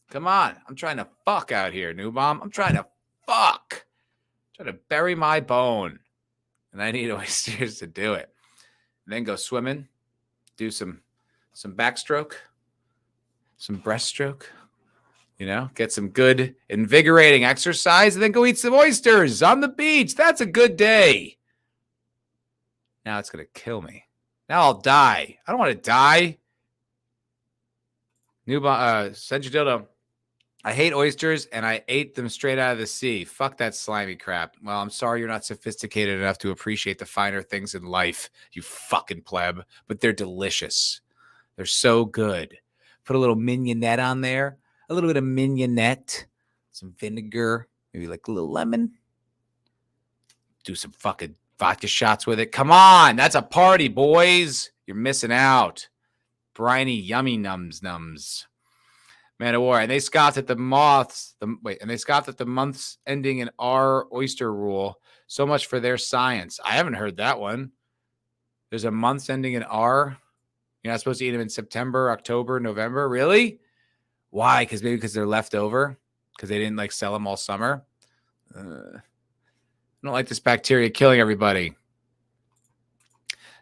Come on. I'm trying to fuck out here, New Bomb. I'm trying to fuck. I'm trying to bury my bone. And I need oysters to do it. And then go swimming. Do some backstroke. Some breaststroke. You know, get some good invigorating exercise and then go eat some oysters on the beach. That's a good day. Now it's going to kill me. Now I'll die. I don't want to die. Send your dildo. I hate oysters and I ate them straight out of the sea. Fuck that slimy crap. Well, I'm sorry you're not sophisticated enough to appreciate the finer things in life, you fucking pleb. But they're delicious. They're so good. Put a little mignonette on there. A little bit of mignonette. Some vinegar. Maybe like a little lemon. Do some fucking vodka shots with it. Come on. That's a party, boys. You're missing out. Briny, yummy nums. Man of War. And they scoffed at the months ending in R oyster rule. So much for their science. I haven't heard that one. There's a month ending in R. You're not supposed to eat them in September, October, November. Really? Why? Because they're left over? Because they didn't sell them all summer? I don't like this bacteria killing everybody.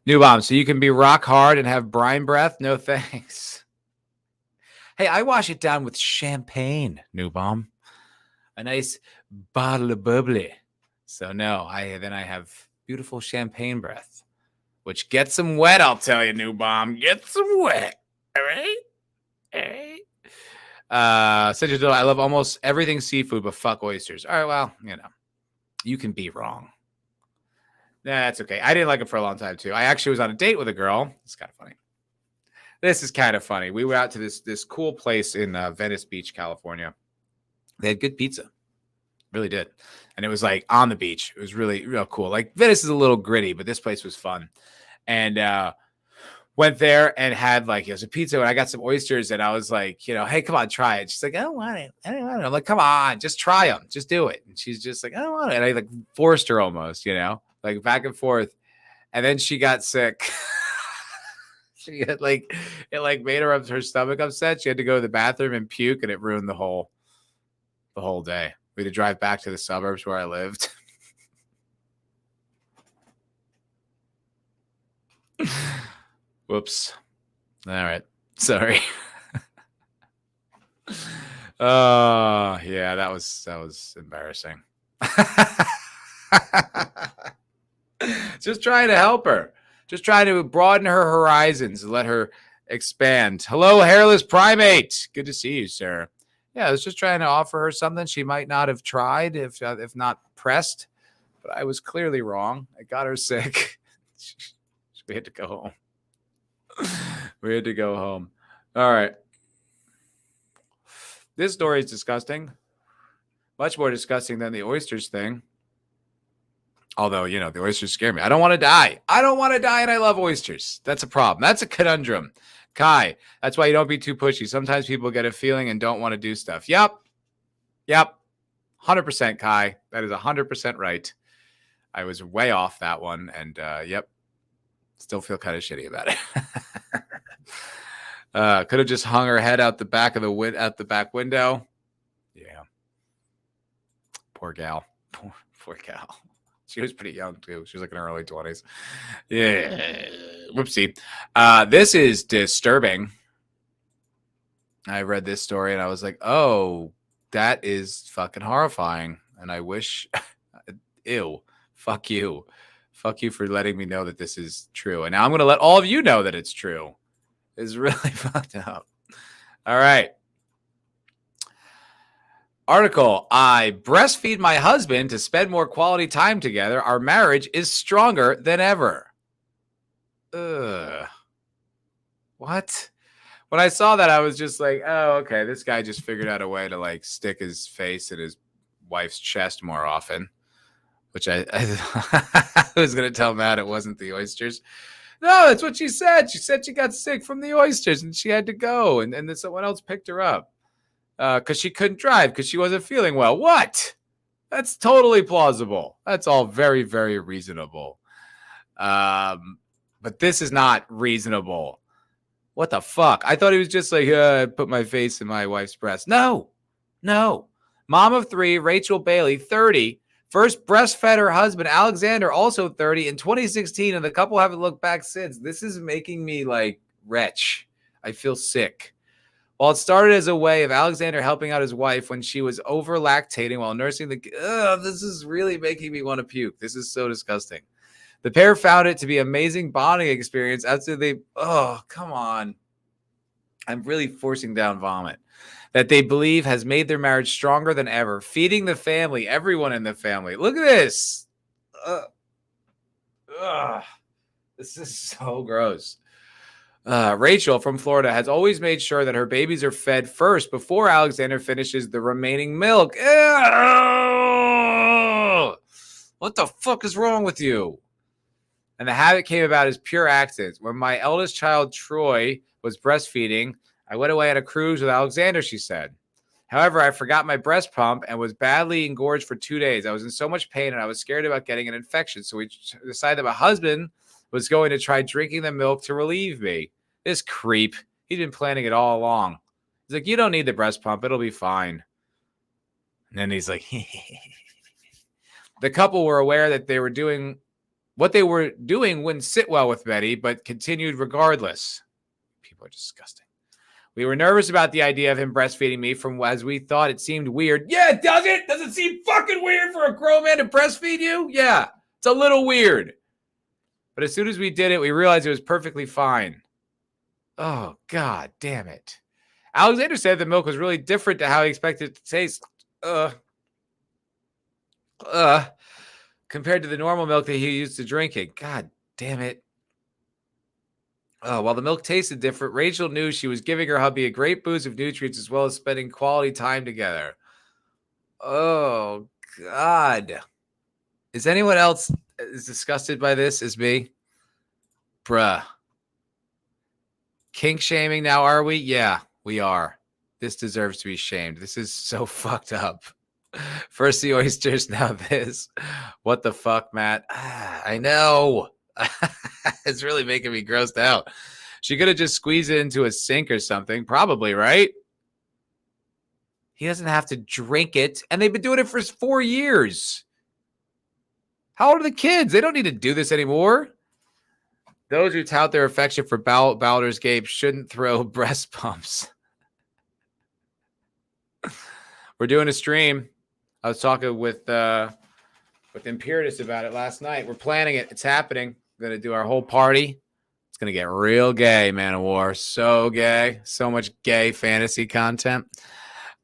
New Bomb. So you can be rock hard and have brine breath? No thanks. Hey, I wash it down with champagne, New Bomb. A nice bottle of bubbly. So no, I have beautiful champagne breath, which gets them wet, I'll tell you, New Bomb. Gets them wet. All right? All right. I love almost everything seafood, but fuck oysters. All right, well, you can be wrong. Nah, that's okay. I didn't like it for a long time, too. I actually was on a date with a girl. It's kind of funny. This is kind of funny. We were out to this cool place in Venice Beach, California. They had good pizza. Really did. And it was on the beach. It was really, real cool. Venice is a little gritty, but this place was fun. And went there and had it was a pizza, and I got some oysters, and I was like, hey, come on, try it. She's like, I don't want it. I'm like, come on, just try them. Just do it. And she's just like, I don't want it. And I forced her almost, back and forth. And then she got sick. She had it made her stomach upset. She had to go to the bathroom and puke, and it ruined the whole day. We had to drive back to the suburbs where I lived. Whoops. All right. Sorry. Yeah, that was embarrassing. Just trying to help her. Just trying to broaden her horizons and let her expand. Hello, hairless primate. Good to see you, sir. Yeah, I was just trying to offer her something she might not have tried if not pressed. But I was clearly wrong. I got her sick. We had to go home. We had to go home. All right. This story is disgusting. Much more disgusting than the oysters thing. Although, the oysters scare me. I don't want to die. I don't want to die, and I love oysters. That's a problem. That's a conundrum. Kai, that's why you don't be too pushy. Sometimes people get a feeling and don't want to do stuff. Yep. 100% Kai. That is 100% right. I was way off that one. And yep, still feel kind of shitty about it. Could have just hung her head out the back of the back window. Yeah. Poor gal. Poor gal. She was pretty young too. She was like in her early 20s. Yeah. Whoopsie. This is disturbing. I read this story and I was like, oh, that is fucking horrifying. And I wish, ew, fuck you. Fuck you for letting me know that this is true. And now I'm going to let all of you know that it's true. It's really fucked up. All right. Article, I breastfeed my husband to spend more quality time together. Our marriage is stronger than ever. Ugh. What? When I saw that, I was just like, oh, okay. This guy just figured out a way to like stick his face in his wife's chest more often, which I was going to tell Matt it wasn't the oysters. No, that's what she said. She said she got sick from the oysters and she had to go. And then someone else picked her up. Because she couldn't drive because she wasn't feeling well. What? That's totally plausible. That's all very, very reasonable. But this is not reasonable. What the fuck? I thought he was just like, put my face in my wife's breast. No. Mom of 3, Rachel Bailey, 30. First breastfed her husband, Alexander, also 30, in 2016. And the couple haven't looked back since. This is making me like retch. I feel sick. While it started as a way of Alexander helping out his wife when she was over-lactating while nursing this is really making me want to puke. This is so disgusting. The pair found it to be an amazing bonding experience after come on. I'm really forcing down vomit. That they believe has made their marriage stronger than ever. Feeding the family, everyone in the family. Look at this. This is so gross. Rachel from Florida has always made sure that her babies are fed first before Alexander finishes the remaining milk. Ew! What the fuck is wrong with you? And the habit came about as pure accident. When my eldest child, Troy, was breastfeeding, I went away on a cruise with Alexander, she said. However, I forgot my breast pump and was badly engorged for 2 days. I was in so much pain and I was scared about getting an infection. So we decided that my husband was going to try drinking the milk to relieve me. This creep. He'd been planning it all along. He's like, you don't need the breast pump. It'll be fine. And then he's like, the couple were aware that they were doing what they were doing wouldn't sit well with Betty, but continued regardless. People are disgusting. We were nervous about the idea of him breastfeeding me as we thought it seemed weird. Yeah, does it? Does it seem fucking weird for a grown man to breastfeed you? Yeah, it's a little weird. But as soon as we did it, we realized it was perfectly fine. Oh, God damn it. Alexander said the milk was really different to how he expected it to taste. Compared to the normal milk that he used to drinking. God damn it. While the milk tasted different, Rachel knew she was giving her hubby a great boost of nutrients as well as spending quality time together. Oh, God. Is anyone else as disgusted by this as me? Bruh. Kink shaming now, are we? Yeah, we are. This deserves to be shamed. This is so fucked up. First the oysters, now this. What the fuck, Matt? I know. It's really making me grossed out. She could have just squeezed it into a sink or something. Probably, right? He doesn't have to drink it. And they've been doing it for 4 years. How old are the kids? They don't need to do this anymore. Those who tout their affection for Baldur's Gate shouldn't throw breast pumps. We're doing a stream. I was talking with Imperitus about it last night. We're planning it. It's happening. We're going to do our whole party. It's going to get real gay, Man of War. So gay. So much gay fantasy content.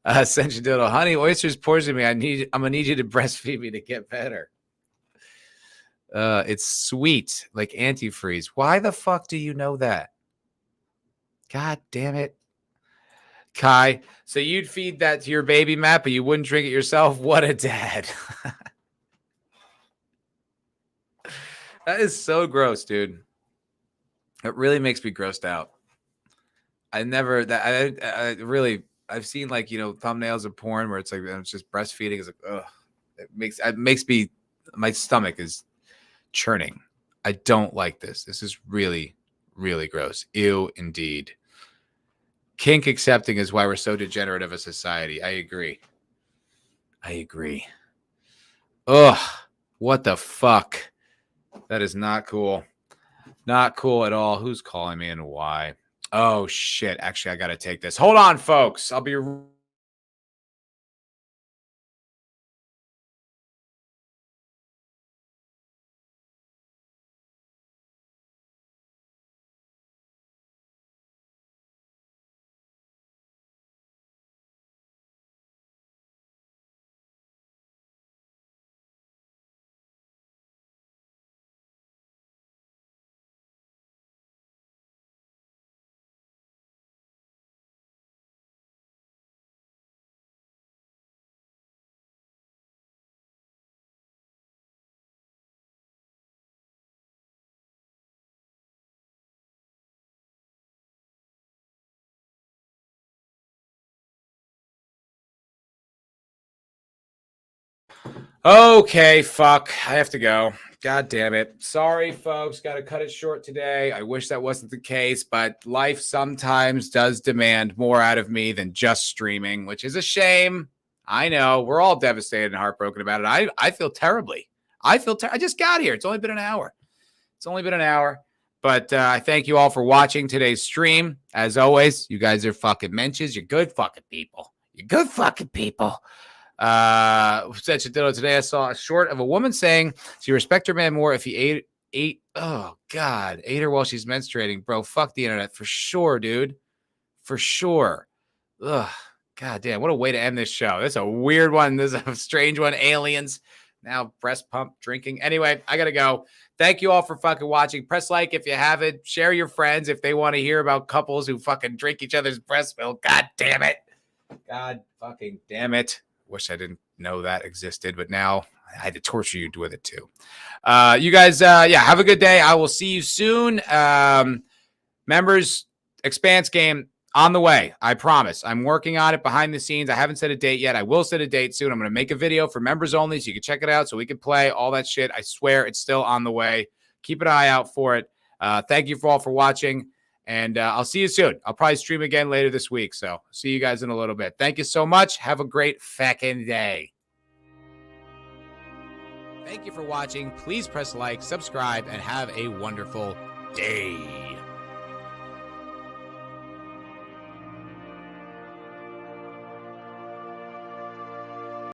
Essentially, Doodle. Honey, oysters poison me. I'm going to need you to breastfeed me to get better. It's sweet, like antifreeze. Why the fuck do you know that? God damn it. Kai, so you'd feed that to your baby, Matt, but you wouldn't drink it yourself? What a dad. That is so gross, dude. It really makes me grossed out. I really, I've seen like, thumbnails of porn where it's like, it's just breastfeeding. It's like, ugh, it makes me, my stomach is churning. I don't like this. This is really, really gross. Ew, indeed. Kink accepting is why we're so degenerate of a society. I agree. Ugh, what the fuck? That is not cool. Not cool at all. Who's calling me and why? Oh, shit. Actually, I got to take this. Hold on, folks. I'll be... Okay, fuck. I have to go. God damn it. Sorry, folks. Got to cut it short today. I wish that wasn't the case, but life sometimes does demand more out of me than just streaming, which is a shame. I know. We're all devastated and heartbroken about it. I feel terribly. I just got here. It's only been an hour. But I thank you all for watching today's stream. As always, you guys are fucking mentions. You're good fucking people. Said today I saw a short of a woman saying she respect her man more if he ate her while she's menstruating. Bro, fuck the internet for sure, dude. For sure. Ugh, god damn, what a way to end this show. This is a weird one. This is a strange one. Aliens. Now breast pump drinking. Anyway, I gotta go. Thank you all for fucking watching. Press like if you haven't. Share your friends if they want to hear about couples who fucking drink each other's breast milk. God damn it. God fucking damn it. Wish I didn't know that existed, but now I had to torture you with it too. You guys, have a good day. I will see you soon. Members, Expanse game on the way. I promise. I'm working on it behind the scenes. I haven't set a date yet. I will set a date soon. I'm going to make a video for members only so you can check it out so we can play all that shit. I swear it's still on the way. Keep an eye out for it. Thank you all for watching. And I'll see you soon. I'll probably stream again later this week. So see you guys in a little bit. Thank you so much. Have a great fucking day. Thank you for watching. Please press like, subscribe, and have a wonderful day.